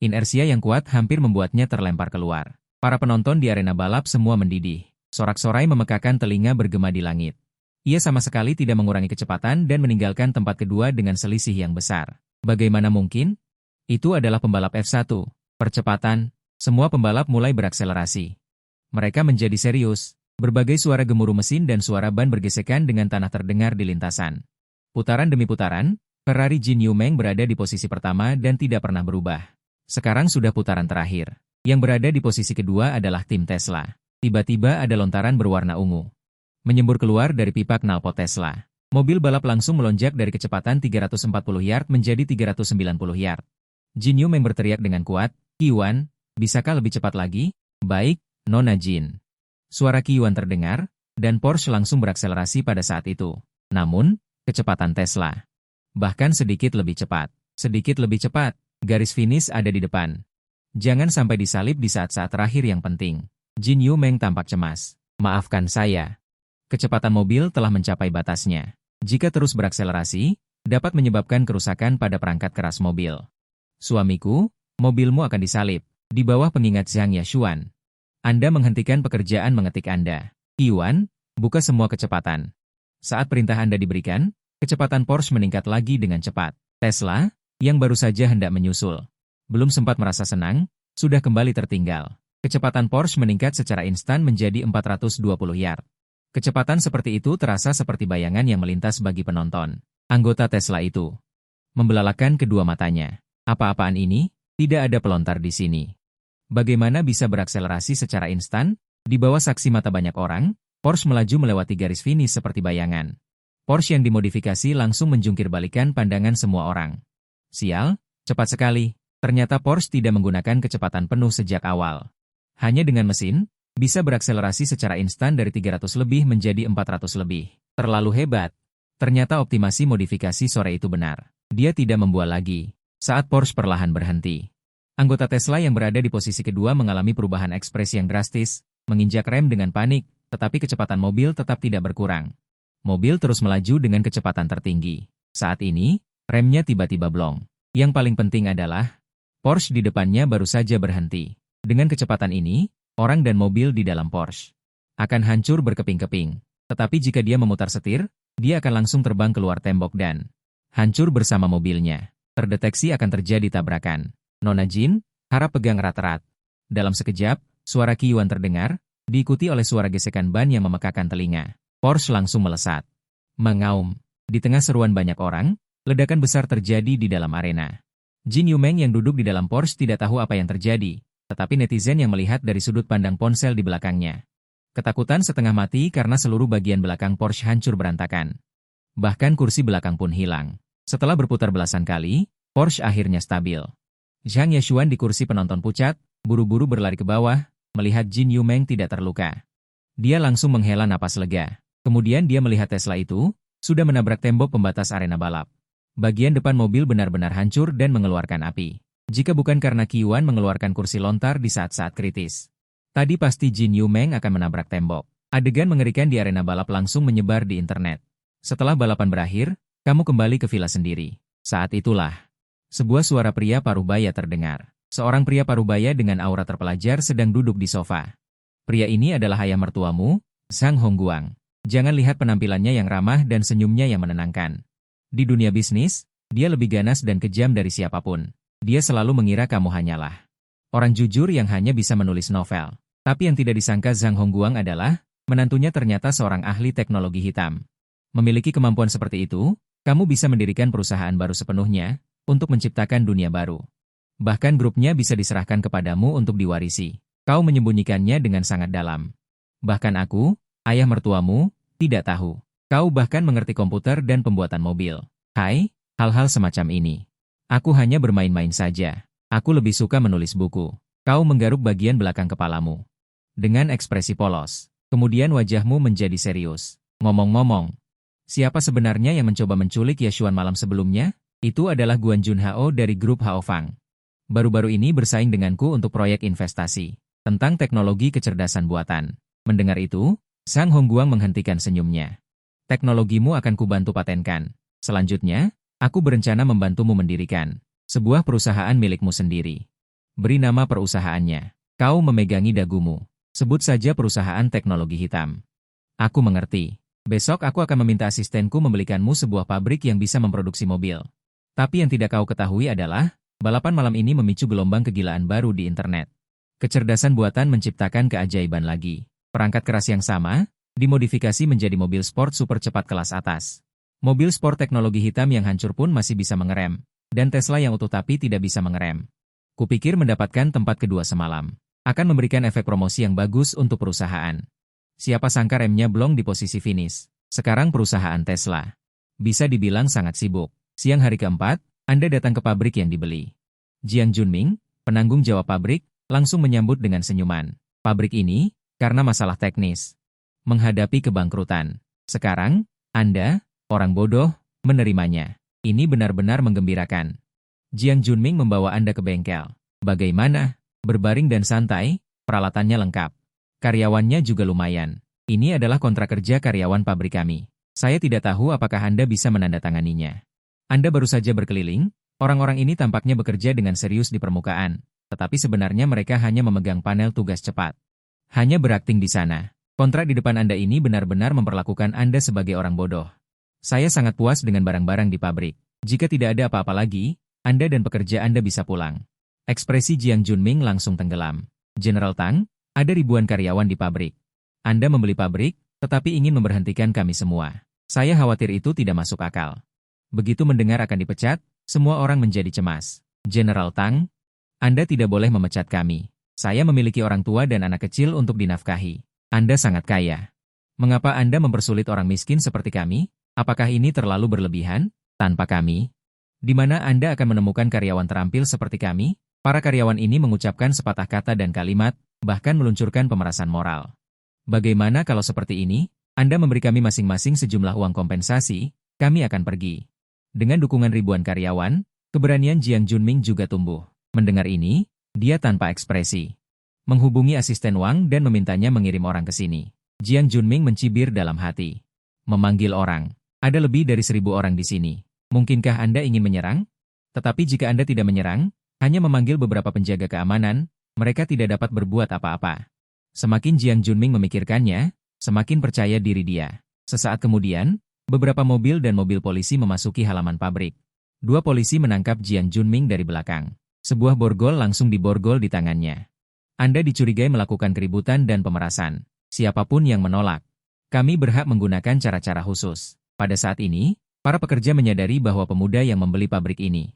Inersia yang kuat hampir membuatnya terlempar keluar. Para penonton di arena balap semua mendidih. Sorak-sorai memekakan telinga bergema di langit. Ia sama sekali tidak mengurangi kecepatan dan meninggalkan tempat kedua dengan selisih yang besar. Bagaimana mungkin? Itu adalah pembalap F1. Percepatan, semua pembalap mulai berakselerasi. Mereka menjadi serius. Berbagai suara gemuruh mesin dan suara ban bergesekan dengan tanah terdengar di lintasan. Putaran demi putaran, Ferrari Jin Yumeng berada di posisi pertama dan tidak pernah berubah. Sekarang sudah putaran terakhir. Yang berada di posisi kedua adalah tim Tesla. Tiba-tiba ada lontaran berwarna ungu. Menyembur keluar dari pipa knalpot Tesla. Mobil balap langsung melonjak dari kecepatan 340 yard menjadi 390 yard. Jin Yumeng berteriak dengan kuat, "Qiyuan, bisakah lebih cepat lagi?" "Baik, Nona Jin." Suara Qiyuan terdengar, dan Porsche langsung berakselerasi pada saat itu. Namun, kecepatan Tesla bahkan sedikit lebih cepat. Sedikit lebih cepat, garis finish ada di depan. Jangan sampai disalip di saat-saat terakhir yang penting. Jin Yumeng tampak cemas. "Maafkan saya. Kecepatan mobil telah mencapai batasnya. Jika terus berakselerasi, dapat menyebabkan kerusakan pada perangkat keras mobil. Suamiku, mobilmu akan disalip." Di bawah pengingat Zhang Yashuan. "Anda menghentikan pekerjaan mengetik Anda. Qiyuan, buka semua kecepatan." Saat perintah Anda diberikan, kecepatan Porsche meningkat lagi dengan cepat. Tesla, yang baru saja hendak menyusul, belum sempat merasa senang, sudah kembali tertinggal. Kecepatan Porsche meningkat secara instan menjadi 420 yard. Kecepatan seperti itu terasa seperti bayangan yang melintas bagi penonton. Anggota Tesla itu membelalakan kedua matanya. Apa-apaan ini? Tidak ada pelontar di sini. Bagaimana bisa berakselerasi secara instan? Di bawah saksi mata banyak orang, Porsche melaju melewati garis finish seperti bayangan. Porsche yang dimodifikasi langsung menjungkir balikan pandangan semua orang. Sial, cepat sekali. Ternyata Porsche tidak menggunakan kecepatan penuh sejak awal. Hanya dengan mesin, bisa berakselerasi secara instan dari 300 lebih menjadi 400 lebih. Terlalu hebat. Ternyata optimasi modifikasi sore itu benar. Dia tidak membual lagi. Saat Porsche perlahan berhenti. Anggota Tesla yang berada di posisi kedua mengalami perubahan ekspresi yang drastis, menginjak rem dengan panik, tetapi kecepatan mobil tetap tidak berkurang. Mobil terus melaju dengan kecepatan tertinggi. Saat ini, remnya tiba-tiba blong. Yang paling penting adalah, Porsche di depannya baru saja berhenti. Dengan kecepatan ini, orang dan mobil di dalam Porsche akan hancur berkeping-keping. Tetapi jika dia memutar setir, dia akan langsung terbang keluar tembok dan hancur bersama mobilnya. Terdeteksi akan terjadi tabrakan. Nona Jin, harap pegang erat-erat. Dalam sekejap, suara Qiyuan terdengar, diikuti oleh suara gesekan ban yang memekakan telinga. Porsche langsung melesat. Mengaum. Di tengah seruan banyak orang, ledakan besar terjadi di dalam arena. Jin Yumeng yang duduk di dalam Porsche tidak tahu apa yang terjadi, tetapi netizen yang melihat dari sudut pandang ponsel di belakangnya. Ketakutan setengah mati karena seluruh bagian belakang Porsche hancur berantakan. Bahkan kursi belakang pun hilang. Setelah berputar belasan kali, Porsche akhirnya stabil. Zhang Yeshuan di kursi penonton pucat, buru-buru berlari ke bawah, melihat Jin Yumeng tidak terluka. Dia langsung menghela napas lega. Kemudian dia melihat Tesla itu, sudah menabrak tembok pembatas arena balap. Bagian depan mobil benar-benar hancur dan mengeluarkan api. Jika bukan karena Qiyuan mengeluarkan kursi lontar di saat-saat kritis. Tadi pasti Jin Yumeng akan menabrak tembok. Adegan mengerikan di arena balap langsung menyebar di internet. Setelah balapan berakhir, kamu kembali ke villa sendiri. Saat itulah, sebuah suara pria parubaya terdengar. Seorang pria parubaya dengan aura terpelajar sedang duduk di sofa. Pria ini adalah ayah mertuamu, Zhang Hongguang. Jangan lihat penampilannya yang ramah dan senyumnya yang menenangkan. Di dunia bisnis, dia lebih ganas dan kejam dari siapapun. Dia selalu mengira kamu hanyalah orang jujur yang hanya bisa menulis novel. Tapi yang tidak disangka Zhang Hongguang adalah, menantunya ternyata seorang ahli teknologi hitam. Memiliki kemampuan seperti itu, kamu bisa mendirikan perusahaan baru sepenuhnya, untuk menciptakan dunia baru. Bahkan grupnya bisa diserahkan kepadamu untuk diwarisi. Kau menyembunyikannya dengan sangat dalam. Bahkan aku, ayah mertuamu, tidak tahu. Kau bahkan mengerti komputer dan pembuatan mobil. Hai, hal-hal semacam ini. Aku hanya bermain-main saja. Aku lebih suka menulis buku. Kau menggaruk bagian belakang kepalamu. Dengan ekspresi polos. Kemudian wajahmu menjadi serius. Ngomong-ngomong, siapa sebenarnya yang mencoba menculik Yeshuan malam sebelumnya? Itu adalah Guan Junhao dari grup Haofang. Baru-baru ini bersaing denganku untuk proyek investasi tentang teknologi kecerdasan buatan. Mendengar itu, Zhang Hongguang menghentikan senyumnya. Teknologimu akan kubantu patenkan. Selanjutnya, aku berencana membantumu mendirikan sebuah perusahaan milikmu sendiri. Beri nama perusahaannya. Kau memegangi dagumu. Sebut saja perusahaan teknologi hitam. Aku mengerti. Besok aku akan meminta asistenku membelikanmu sebuah pabrik yang bisa memproduksi mobil. Tapi yang tidak kau ketahui adalah, balapan malam ini memicu gelombang kegilaan baru di internet. Kecerdasan buatan menciptakan keajaiban lagi. Perangkat keras yang sama, dimodifikasi menjadi mobil sport super cepat kelas atas. Mobil sport teknologi hitam yang hancur pun masih bisa mengerem, dan Tesla yang utuh tapi tidak bisa mengerem. Kupikir mendapatkan tempat kedua semalam akan memberikan efek promosi yang bagus untuk perusahaan. Siapa sangka remnya blong di posisi finish. Sekarang perusahaan Tesla bisa dibilang sangat sibuk. Siang hari keempat, Anda datang ke pabrik yang dibeli. Jiang Junming, penanggung jawab pabrik, langsung menyambut dengan senyuman. Pabrik ini, karena masalah teknis, menghadapi kebangkrutan. Sekarang, Anda, orang bodoh, menerimanya. Ini benar-benar menggembirakan. Jiang Junming membawa Anda ke bengkel. Bagaimana? Berbaring dan santai, peralatannya lengkap. Karyawannya juga lumayan. Ini adalah kontrak kerja karyawan pabrik kami. Saya tidak tahu apakah Anda bisa menandatanganinya. Anda baru saja berkeliling, orang-orang ini tampaknya bekerja dengan serius di permukaan, tetapi sebenarnya mereka hanya memegang panel tugas cepat. Hanya berakting di sana. Kontrak di depan Anda ini benar-benar memperlakukan Anda sebagai orang bodoh. Saya sangat puas dengan barang-barang di pabrik. Jika tidak ada apa-apa lagi, Anda dan pekerja Anda bisa pulang. Ekspresi Jiang Junming langsung tenggelam. General Tang, ada ribuan karyawan di pabrik. Anda membeli pabrik, tetapi ingin memberhentikan kami semua. Saya khawatir itu tidak masuk akal. Begitu mendengar akan dipecat, semua orang menjadi cemas. General Tang, Anda tidak boleh memecat kami. Saya memiliki orang tua dan anak kecil untuk dinafkahi. Anda sangat kaya. Mengapa Anda mempersulit orang miskin seperti kami? Apakah ini terlalu berlebihan? Tanpa kami, di mana Anda akan menemukan karyawan terampil seperti kami? Para karyawan ini mengucapkan sepatah kata dan kalimat, bahkan meluncurkan pemerasan moral. Bagaimana kalau seperti ini? Anda memberi kami masing-masing sejumlah uang kompensasi, kami akan pergi. Dengan dukungan ribuan karyawan, keberanian Jiang Junming juga tumbuh. Mendengar ini, dia tanpa ekspresi menghubungi asisten Wang dan memintanya mengirim orang ke sini. Jiang Junming mencibir dalam hati. Memanggil orang. Ada lebih dari 1.000 orang di sini. Mungkinkah Anda ingin menyerang? Tetapi jika Anda tidak menyerang, hanya memanggil beberapa penjaga keamanan, mereka tidak dapat berbuat apa-apa. Semakin Jiang Junming memikirkannya, semakin percaya diri dia. Sesaat kemudian, beberapa mobil dan mobil polisi memasuki halaman pabrik. 2 polisi menangkap Jiang Junming dari belakang. Sebuah borgol langsung diborgol di tangannya. Anda dicurigai melakukan keributan dan pemerasan. Siapapun yang menolak, kami berhak menggunakan cara-cara khusus. Pada saat ini, para pekerja menyadari bahwa pemuda yang membeli pabrik ini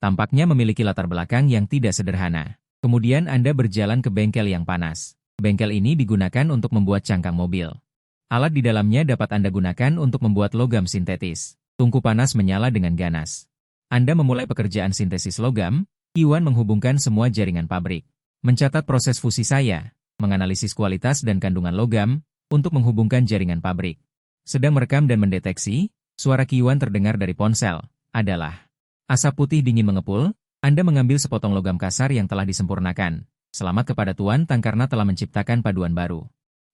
tampaknya memiliki latar belakang yang tidak sederhana. Kemudian Anda berjalan ke bengkel yang panas. Bengkel ini digunakan untuk membuat cangkang mobil. Alat di dalamnya dapat Anda gunakan untuk membuat logam sintetis. Tungku panas menyala dengan ganas. Anda memulai pekerjaan sintesis logam. Iwan menghubungkan semua jaringan pabrik. Mencatat proses fusi saya, menganalisis kualitas dan kandungan logam, untuk menghubungkan jaringan pabrik. Sedang merekam dan mendeteksi, suara Kiwan terdengar dari ponsel, adalah asap putih dingin mengepul, Anda mengambil sepotong logam kasar yang telah disempurnakan. Selamat kepada Tuan Tang karena telah menciptakan paduan baru.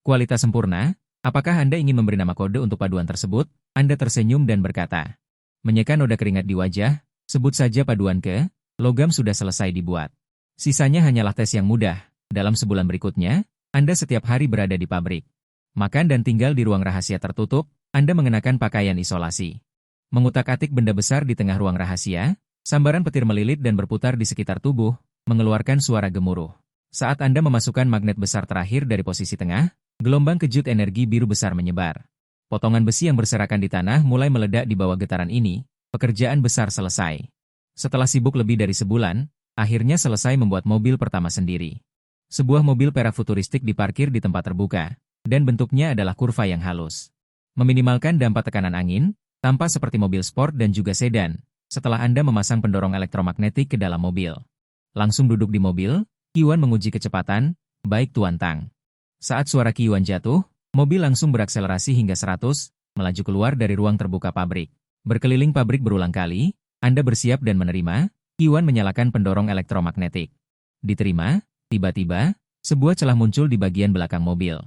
Kualitas sempurna, apakah Anda ingin memberi nama kode untuk paduan tersebut? Anda tersenyum dan berkata. Menyeka noda keringat di wajah, sebut saja paduan ke, logam sudah selesai dibuat. Sisanya hanyalah tes yang mudah. Dalam sebulan berikutnya, Anda setiap hari berada di pabrik. Makan dan tinggal di ruang rahasia tertutup, Anda mengenakan pakaian isolasi. Mengutak-atik benda besar di tengah ruang rahasia, sambaran petir melilit dan berputar di sekitar tubuh, mengeluarkan suara gemuruh. Saat Anda memasukkan magnet besar terakhir dari posisi tengah, gelombang kejut energi biru besar menyebar. Potongan besi yang berserakan di tanah mulai meledak di bawah getaran ini, pekerjaan besar selesai. Setelah sibuk lebih dari sebulan, akhirnya selesai membuat mobil pertama sendiri. Sebuah mobil perak futuristik diparkir di tempat terbuka, dan bentuknya adalah kurva yang halus. Meminimalkan dampak tekanan angin, tampak seperti mobil sport dan juga sedan, setelah Anda memasang pendorong elektromagnetik ke dalam mobil. Langsung duduk di mobil, Kiwan menguji kecepatan, baik Tuan Tang. Saat suara Kiwan jatuh, mobil langsung berakselerasi hingga 100, melaju keluar dari ruang terbuka pabrik. Berkeliling pabrik berulang kali, Anda bersiap dan menerima, Kiwan menyalakan pendorong elektromagnetik. Diterima, tiba-tiba, sebuah celah muncul di bagian belakang mobil.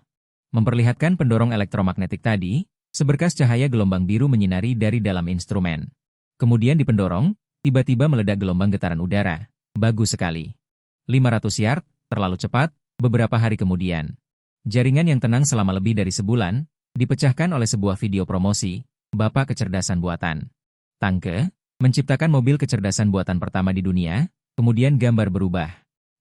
Memperlihatkan pendorong elektromagnetik tadi, seberkas cahaya gelombang biru menyinari dari dalam instrumen. Kemudian dipendorong, tiba-tiba meledak gelombang getaran udara. Bagus sekali. 500 yard, terlalu cepat, beberapa hari kemudian. Jaringan yang tenang selama lebih dari sebulan, dipecahkan oleh sebuah video promosi, Bapak Kecerdasan Buatan. Tangke, menciptakan mobil kecerdasan buatan pertama di dunia, kemudian gambar berubah.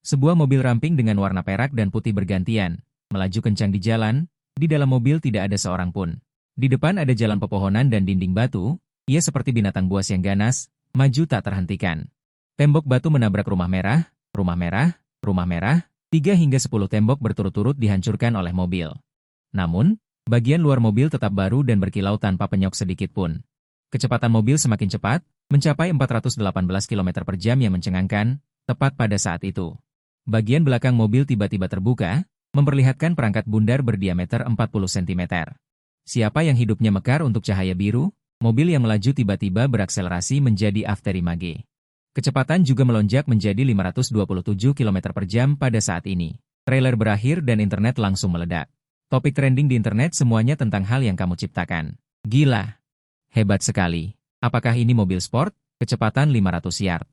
Sebuah mobil ramping dengan warna perak dan putih bergantian, melaju kencang di jalan, di dalam mobil tidak ada seorang pun. Di depan ada jalan pepohonan dan dinding batu, ia seperti binatang buas yang ganas, maju tak terhentikan. Tembok batu menabrak rumah merah, rumah merah, rumah merah, 3 hingga 10 tembok berturut-turut dihancurkan oleh mobil. Namun, bagian luar mobil tetap baru dan berkilau tanpa penyok sedikit pun. Kecepatan mobil semakin cepat, mencapai 418 km per jam yang mencengangkan, tepat pada saat itu. Bagian belakang mobil tiba-tiba terbuka, memperlihatkan perangkat bundar berdiameter 40 cm. Siapa yang hidupnya mekar untuk cahaya biru? Mobil yang melaju tiba-tiba berakselerasi menjadi afterimage. Kecepatan juga melonjak menjadi 527 km per jam pada saat ini. Trailer berakhir dan internet langsung meledak. Topik trending di internet semuanya tentang hal yang kamu ciptakan. Gila. Hebat sekali. Apakah ini mobil sport? Kecepatan 500 yard.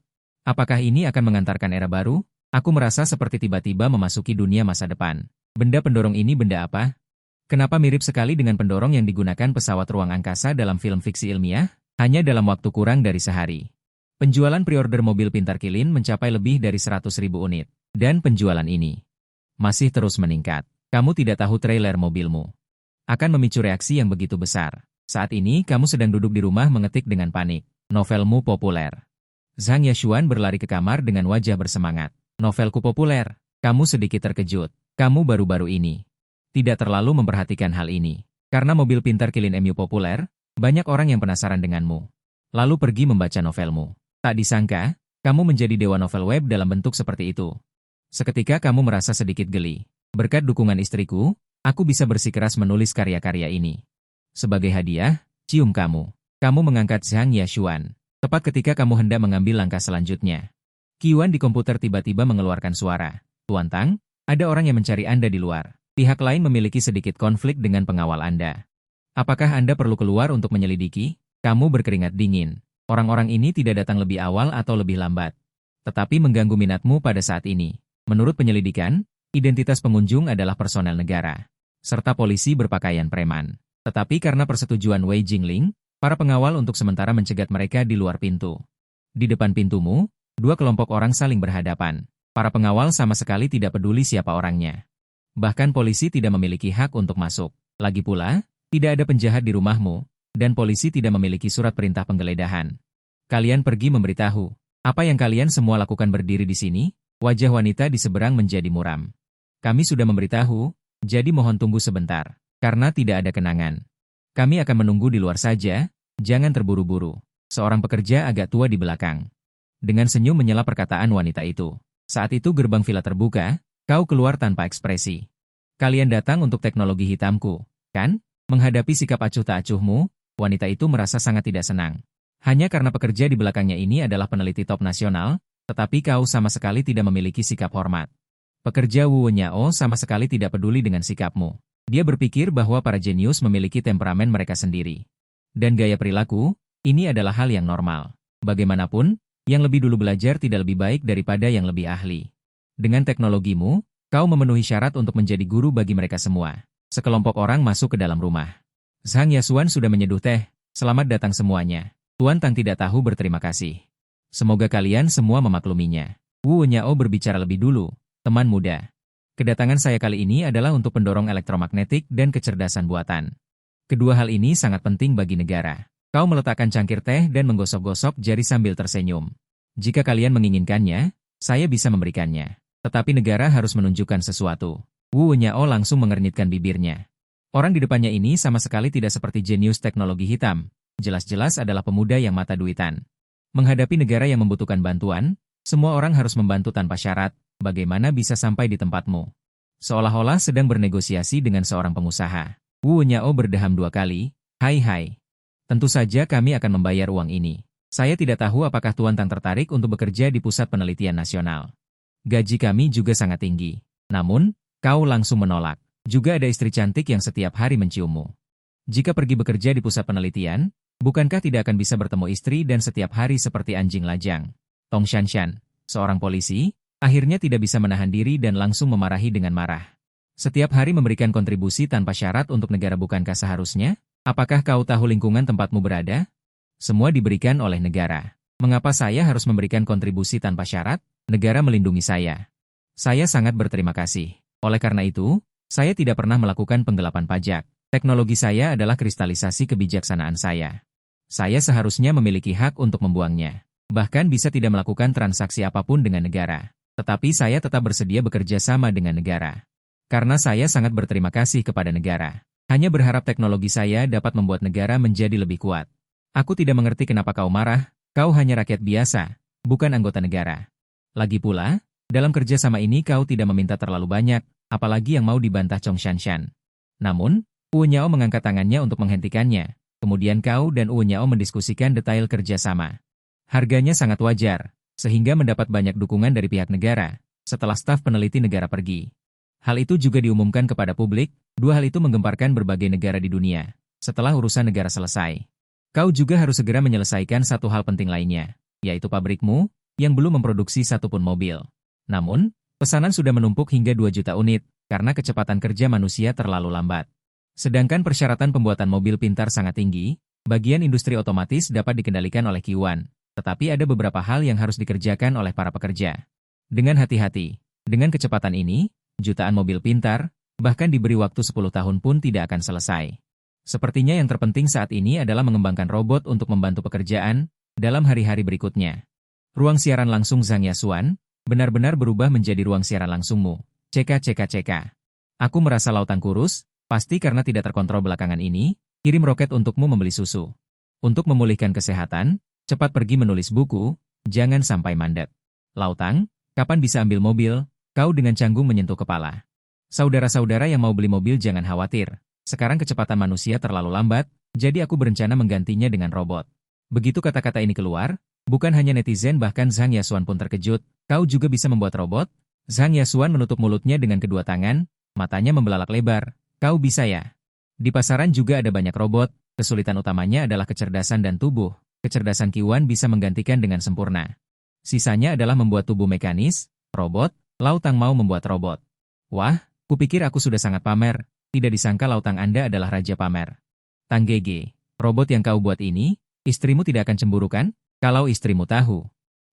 Apakah ini akan mengantarkan era baru? Aku merasa seperti tiba-tiba memasuki dunia masa depan. Benda pendorong ini benda apa? Kenapa mirip sekali dengan pendorong yang digunakan pesawat ruang angkasa dalam film fiksi ilmiah? Hanya dalam waktu kurang dari sehari. Penjualan pre-order mobil pintar Kilin mencapai lebih dari 100.000 unit. Dan penjualan ini masih terus meningkat. Kamu tidak tahu trailer mobilmu akan memicu reaksi yang begitu besar. Saat ini kamu sedang duduk di rumah mengetik dengan panik. Novelmu populer. Zhang Yashuan berlari ke kamar dengan wajah bersemangat. Novelku populer. Kamu sedikit terkejut. Kamu baru-baru ini tidak terlalu memperhatikan hal ini. Karena mobil pintar Kilin MU populer, banyak orang yang penasaran denganmu. Lalu pergi membaca novelmu. Tak disangka, kamu menjadi dewa novel web dalam bentuk seperti itu. Seketika kamu merasa sedikit geli. Berkat dukungan istriku, aku bisa bersikeras menulis karya-karya ini. Sebagai hadiah, cium kamu. Kamu mengangkat Zhang Yashuan. Tepat ketika kamu hendak mengambil langkah selanjutnya. Qiwan di komputer tiba-tiba mengeluarkan suara. Tuan Tang, ada orang yang mencari Anda di luar. Pihak lain memiliki sedikit konflik dengan pengawal Anda. Apakah Anda perlu keluar untuk menyelidiki? Kamu berkeringat dingin. Orang-orang ini tidak datang lebih awal atau lebih lambat. Tetapi mengganggu minatmu pada saat ini. Menurut penyelidikan, identitas pengunjung adalah personel negara. Serta polisi berpakaian preman. Tetapi karena persetujuan Wei Jingling, para pengawal untuk sementara mencegat mereka di luar pintu. Di depan pintumu, dua kelompok orang saling berhadapan. Para pengawal sama sekali tidak peduli siapa orangnya. Bahkan polisi tidak memiliki hak untuk masuk. Lagi pula, tidak ada penjahat di rumahmu, dan polisi tidak memiliki surat perintah penggeledahan. Kalian pergi memberitahu, apa yang kalian semua lakukan berdiri di sini? Wajah wanita di seberang menjadi muram. Kami sudah memberitahu, jadi mohon tunggu sebentar, karena tidak ada kenangan. Kami akan menunggu di luar saja, jangan terburu-buru. Seorang pekerja agak tua di belakang. Dengan senyum menyela perkataan wanita itu. Saat itu gerbang villa terbuka. Kau keluar tanpa ekspresi. Kalian datang untuk teknologi hitamku, kan? Menghadapi sikap acuh tak acuhmu, wanita itu merasa sangat tidak senang. Hanya karena pekerja di belakangnya ini adalah peneliti top nasional, tetapi kau sama sekali tidak memiliki sikap hormat. Pekerja Wu Wenyao sama sekali tidak peduli dengan sikapmu. Dia berpikir bahwa para jenius memiliki temperamen mereka sendiri. Dan gaya perilaku, ini adalah hal yang normal. Bagaimanapun, yang lebih dulu belajar tidak lebih baik daripada yang lebih ahli. Dengan teknologimu, kau memenuhi syarat untuk menjadi guru bagi mereka semua. Sekelompok orang masuk ke dalam rumah. Zhang Yashuan sudah menyeduh teh. Selamat datang semuanya. Tuan Tang tidak tahu berterima kasih. Semoga kalian semua memakluminya. Wu Wenyao berbicara lebih dulu. Teman muda. Kedatangan saya kali ini adalah untuk pendorong elektromagnetik dan kecerdasan buatan. Kedua hal ini sangat penting bagi negara. Kau meletakkan cangkir teh dan menggosok-gosok jari sambil tersenyum. Jika kalian menginginkannya, saya bisa memberikannya. Tetapi negara harus menunjukkan sesuatu. Wu Wenyao langsung mengernyitkan bibirnya. Orang di depannya ini sama sekali tidak seperti jenius teknologi hitam. Jelas-jelas adalah pemuda yang mata duitan. Menghadapi negara yang membutuhkan bantuan, semua orang harus membantu tanpa syarat. Bagaimana bisa sampai di tempatmu? Seolah-olah sedang bernegosiasi dengan seorang pengusaha. Wu Wenyao berdeham dua kali. Hai. Tentu saja kami akan membayar uang ini. Saya tidak tahu apakah Tuan Tang tertarik untuk bekerja di Pusat Penelitian Nasional. Gaji kami juga sangat tinggi. Namun, kau langsung menolak. Juga ada istri cantik yang setiap hari menciummu. Jika pergi bekerja di pusat penelitian, bukankah tidak akan bisa bertemu istri dan setiap hari seperti anjing lajang? Tong Shanshan, seorang polisi, akhirnya tidak bisa menahan diri dan langsung memarahi dengan marah. Setiap hari memberikan kontribusi tanpa syarat untuk negara bukankah seharusnya? Apakah kau tahu lingkungan tempatmu berada? Semua diberikan oleh negara. Mengapa saya harus memberikan kontribusi tanpa syarat? Negara melindungi saya. Saya sangat berterima kasih. Oleh karena itu, saya tidak pernah melakukan penggelapan pajak. Teknologi saya adalah kristalisasi kebijaksanaan saya. Saya seharusnya memiliki hak untuk membuangnya. Bahkan bisa tidak melakukan transaksi apapun dengan negara. Tetapi saya tetap bersedia bekerja sama dengan negara. Karena saya sangat berterima kasih kepada negara. Hanya berharap teknologi saya dapat membuat negara menjadi lebih kuat. Aku tidak mengerti kenapa kau marah, kau hanya rakyat biasa, bukan anggota negara. Lagi pula, dalam kerjasama ini kau tidak meminta terlalu banyak, apalagi yang mau dibantah Chong Shanshan. Namun, Wu Wenyao mengangkat tangannya untuk menghentikannya. Kemudian kau dan Wu Wenyao mendiskusikan detail kerjasama. Harganya sangat wajar, sehingga mendapat banyak dukungan dari pihak negara, setelah staf peneliti negara pergi. Hal itu juga diumumkan kepada publik, dua hal itu menggemparkan berbagai negara di dunia. Setelah urusan negara selesai, kau juga harus segera menyelesaikan satu hal penting lainnya, yaitu pabrikmu, yang belum memproduksi satupun mobil. Namun, pesanan sudah menumpuk hingga 2 juta unit, karena kecepatan kerja manusia terlalu lambat. Sedangkan persyaratan pembuatan mobil pintar sangat tinggi, bagian industri otomatis dapat dikendalikan oleh Qiwan, tetapi ada beberapa hal yang harus dikerjakan oleh para pekerja. Dengan hati-hati, dengan kecepatan ini, jutaan mobil pintar, bahkan diberi waktu 10 tahun pun tidak akan selesai. Sepertinya yang terpenting saat ini adalah mengembangkan robot untuk membantu pekerjaan dalam hari-hari berikutnya. Ruang siaran langsung Zhang Yashuan, benar-benar berubah menjadi ruang siaran langsungmu. CK. Aku merasa lautan kurus, pasti karena tidak terkontrol belakangan ini, kirim roket untukmu membeli susu. Untuk memulihkan kesehatan, cepat pergi menulis buku, jangan sampai mandat. Lautang, kapan bisa ambil mobil? Kau dengan canggung menyentuh kepala. Saudara-saudara yang mau beli mobil jangan khawatir. Sekarang kecepatan manusia terlalu lambat, jadi aku berencana menggantinya dengan robot. Begitu kata-kata ini keluar, bukan hanya netizen bahkan Zhang Yasuan pun terkejut. Kau juga bisa membuat robot? Zhang Yasuan menutup mulutnya dengan kedua tangan, matanya membelalak lebar. Kau bisa ya? Di pasaran juga ada banyak robot, kesulitan utamanya adalah kecerdasan dan tubuh. Kecerdasan Qiwan bisa menggantikan dengan sempurna. Sisanya adalah membuat tubuh mekanis, robot. Lautang mau membuat robot. Wah, kupikir aku sudah sangat pamer, tidak disangka Lautang Anda adalah raja pamer. Tang Gege, robot yang kau buat ini, istrimu tidak akan cemburu kan? Kalau istrimu tahu,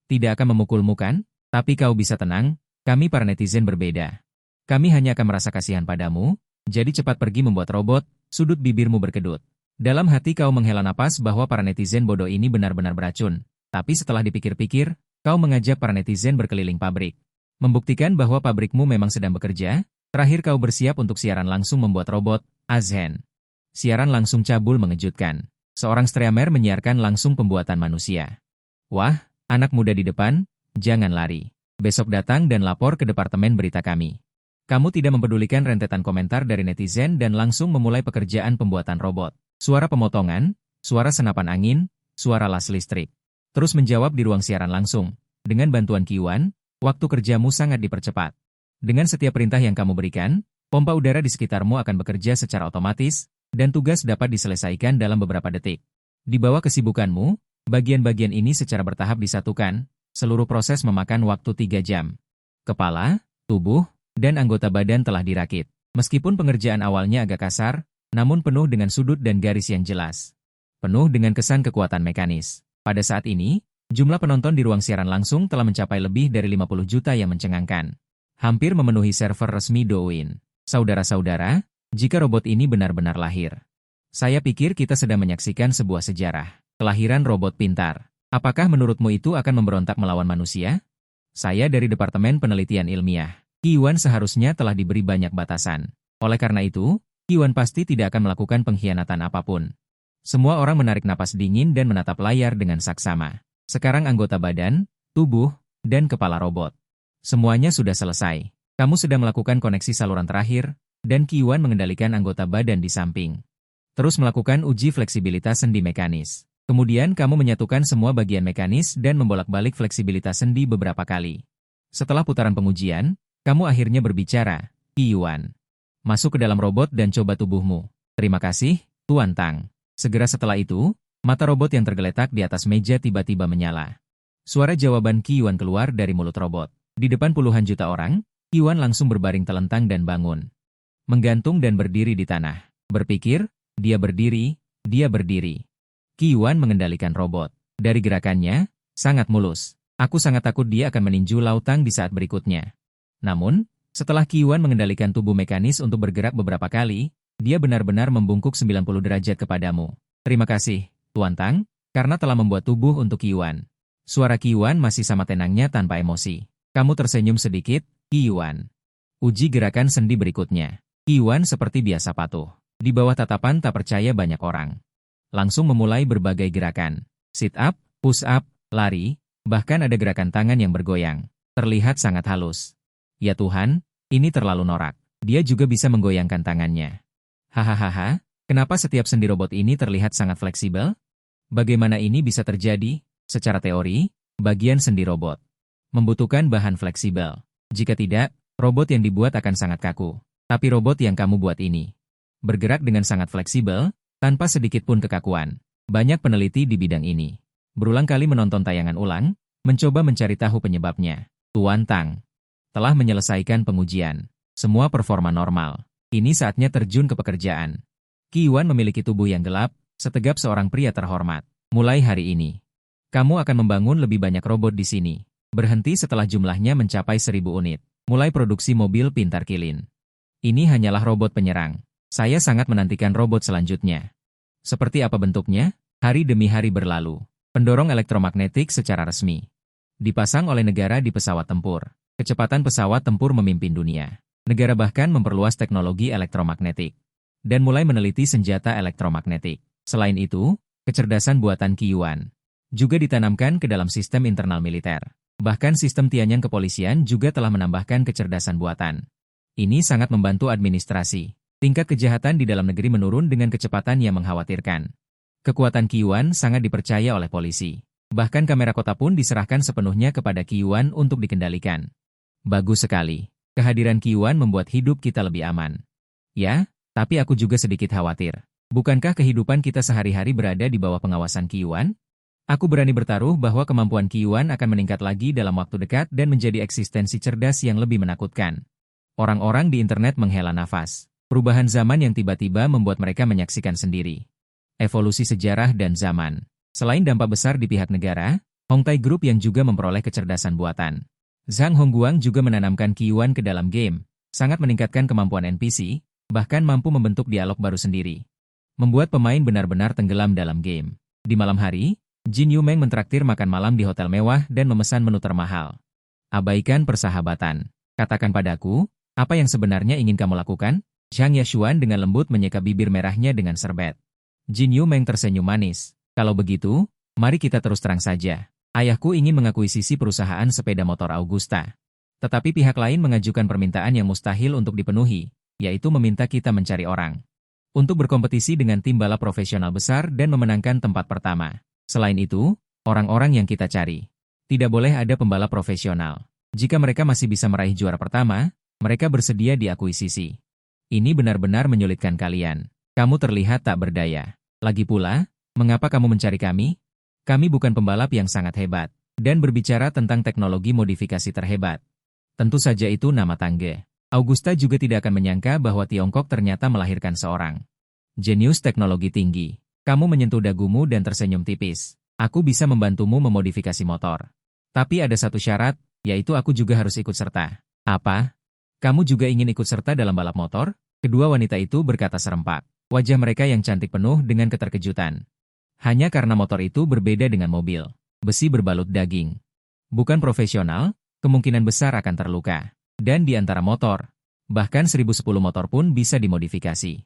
tidak akan memukulmu kan? Tapi kau bisa tenang, kami para netizen berbeda. Kami hanya akan merasa kasihan padamu, jadi cepat pergi membuat robot, sudut bibirmu berkedut. Dalam hati kau menghela napas bahwa para netizen bodoh ini benar-benar beracun. Tapi setelah dipikir-pikir, kau mengajak para netizen berkeliling pabrik. Membuktikan bahwa pabrikmu memang sedang bekerja, terakhir kau bersiap untuk siaran langsung membuat robot, Azhen. Siaran langsung cabul mengejutkan. Seorang streamer menyiarkan langsung pembuatan manusia. Wah, anak muda di depan, jangan lari. Besok datang dan lapor ke departemen berita kami. Kamu tidak mempedulikan rentetan komentar dari netizen dan langsung memulai pekerjaan pembuatan robot. Suara pemotongan, suara senapan angin, suara las listrik. Terus menjawab di ruang siaran langsung. Dengan bantuan Qiwan, waktu kerjamu sangat dipercepat. Dengan setiap perintah yang kamu berikan, pompa udara di sekitarmu akan bekerja secara otomatis, dan tugas dapat diselesaikan dalam beberapa detik. Di bawah kesibukanmu, bagian-bagian ini secara bertahap disatukan, seluruh proses memakan waktu 3 jam. Kepala, tubuh, dan anggota badan telah dirakit. Meskipun pengerjaan awalnya agak kasar, namun penuh dengan sudut dan garis yang jelas. Penuh dengan kesan kekuatan mekanis. Pada saat ini, jumlah penonton di ruang siaran langsung telah mencapai lebih dari 50 juta yang mencengangkan. Hampir memenuhi server resmi Douyin. Saudara-saudara, jika robot ini benar-benar lahir, saya pikir kita sedang menyaksikan sebuah sejarah. Kelahiran robot pintar. Apakah menurutmu itu akan memberontak melawan manusia? Saya dari Departemen Penelitian Ilmiah. Qiwan seharusnya telah diberi banyak batasan. Oleh karena itu, Qiwan pasti tidak akan melakukan pengkhianatan apapun. Semua orang menarik napas dingin dan menatap layar dengan saksama. Sekarang anggota badan, tubuh, dan kepala robot. Semuanya sudah selesai. Kamu sedang melakukan koneksi saluran terakhir, dan Qiwan mengendalikan anggota badan di samping. Terus melakukan uji fleksibilitas sendi mekanis. Kemudian kamu menyatukan semua bagian mekanis dan membolak-balik fleksibilitas sendi beberapa kali. Setelah putaran pengujian, kamu akhirnya berbicara, Qiwan. Masuk ke dalam robot dan coba tubuhmu. Terima kasih, Tuan Tang. Segera setelah itu, mata robot yang tergeletak di atas meja tiba-tiba menyala. Suara jawaban Qiwan keluar dari mulut robot. Di depan puluhan juta orang, Qiwan langsung berbaring telentang dan bangun. Menggantung dan berdiri di tanah. Berpikir, dia berdiri, dia berdiri. Qiwan mengendalikan robot. Dari gerakannya, sangat mulus. Aku sangat takut dia akan meninju Lautang di saat berikutnya. Namun, setelah Qiwan mengendalikan tubuh mekanis untuk bergerak beberapa kali, dia benar-benar membungkuk 90 derajat kepadamu. Terima kasih, Tuan Tang, karena telah membuat tubuh untuk Qiwan. Suara Qiwan masih sama tenangnya tanpa emosi. Kamu tersenyum sedikit, Qiwan. Uji gerakan sendi berikutnya. Qiwan seperti biasa patuh. Di bawah tatapan tak percaya banyak orang. Langsung memulai berbagai gerakan. Sit up, push up, lari, bahkan ada gerakan tangan yang bergoyang. Terlihat sangat halus. Ya Tuhan, ini terlalu norak. Dia juga bisa menggoyangkan tangannya. Hahaha, kenapa setiap sendi robot ini terlihat sangat fleksibel? Bagaimana ini bisa terjadi? Secara teori, bagian sendi robot membutuhkan bahan fleksibel. Jika tidak, robot yang dibuat akan sangat kaku. Tapi robot yang kamu buat ini bergerak dengan sangat fleksibel, tanpa sedikit pun kekakuan. Banyak peneliti di bidang ini berulang kali menonton tayangan ulang, mencoba mencari tahu penyebabnya. Tuan Tang telah menyelesaikan pengujian. Semua performa normal. Ini saatnya terjun ke pekerjaan. Qiwan memiliki tubuh yang gelap, setegap seorang pria terhormat. Mulai hari ini, kamu akan membangun lebih banyak robot di sini. Berhenti setelah jumlahnya mencapai 1000 unit. Mulai produksi mobil pintar Qilin. Ini hanyalah robot penyerang. Saya sangat menantikan robot selanjutnya. Seperti apa bentuknya? Hari demi hari berlalu. Pendorong elektromagnetik secara resmi. Dipasang oleh negara di pesawat tempur. Kecepatan pesawat tempur memimpin dunia. Negara bahkan memperluas teknologi elektromagnetik dan mulai meneliti senjata elektromagnetik. Selain itu, kecerdasan buatan Qiyuan juga ditanamkan ke dalam sistem internal militer. Bahkan sistem Tianyang kepolisian juga telah menambahkan kecerdasan buatan. Ini sangat membantu administrasi. Tingkat kejahatan di dalam negeri menurun dengan kecepatan yang mengkhawatirkan. Kekuatan Qiyuan sangat dipercaya oleh polisi. Bahkan kamera kota pun diserahkan sepenuhnya kepada Qiyuan untuk dikendalikan. Bagus sekali. Kehadiran Qiyuan membuat hidup kita lebih aman. Ya, tapi aku juga sedikit khawatir. Bukankah kehidupan kita sehari-hari berada di bawah pengawasan Qiyuan? Aku berani bertaruh bahwa kemampuan Qiyuan akan meningkat lagi dalam waktu dekat dan menjadi eksistensi cerdas yang lebih menakutkan. Orang-orang di internet menghela nafas. Perubahan zaman yang tiba-tiba membuat mereka menyaksikan sendiri. Evolusi sejarah dan zaman. Selain dampak besar di pihak negara, Hongtai Group yang juga memperoleh kecerdasan buatan. Zhang Hongguang juga menanamkan Qiyuan ke dalam game, sangat meningkatkan kemampuan NPC, bahkan mampu membentuk dialog baru sendiri. Membuat pemain benar-benar tenggelam dalam game. Di malam hari, Jin Yumeng mentraktir makan malam di hotel mewah dan memesan menu termahal. Abaikan persahabatan. Katakan padaku, apa yang sebenarnya ingin kamu lakukan? Zhang Yashuan dengan lembut menyeka bibir merahnya dengan serbet. Jin Yumeng tersenyum manis. Kalau begitu, mari kita terus terang saja. Ayahku ingin mengakuisisi perusahaan sepeda motor Augusta. Tetapi pihak lain mengajukan permintaan yang mustahil untuk dipenuhi, yaitu meminta kita mencari orang untuk berkompetisi dengan tim balap profesional besar dan memenangkan tempat pertama. Selain itu, orang-orang yang kita cari tidak boleh ada pembalap profesional. Jika mereka masih bisa meraih juara pertama, mereka bersedia diakuisisi. Ini benar-benar menyulitkan kalian. Kamu terlihat tak berdaya. Lagi pula, mengapa kamu mencari kami? Kami bukan pembalap yang sangat hebat. Dan berbicara tentang teknologi modifikasi terhebat. Tentu saja itu nama Tangge. Augusta juga tidak akan menyangka bahwa Tiongkok ternyata melahirkan seorang jenius teknologi tinggi. Kamu menyentuh dagumu dan tersenyum tipis. Aku bisa membantumu memodifikasi motor. Tapi ada satu syarat, yaitu aku juga harus ikut serta. Apa? Kamu juga ingin ikut serta dalam balap motor? Kedua wanita itu berkata serempak. Wajah mereka yang cantik penuh dengan keterkejutan. Hanya karena motor itu berbeda dengan mobil. Besi berbalut daging. Bukan profesional, kemungkinan besar akan terluka. Dan di antara motor, bahkan 1010 motor pun bisa dimodifikasi.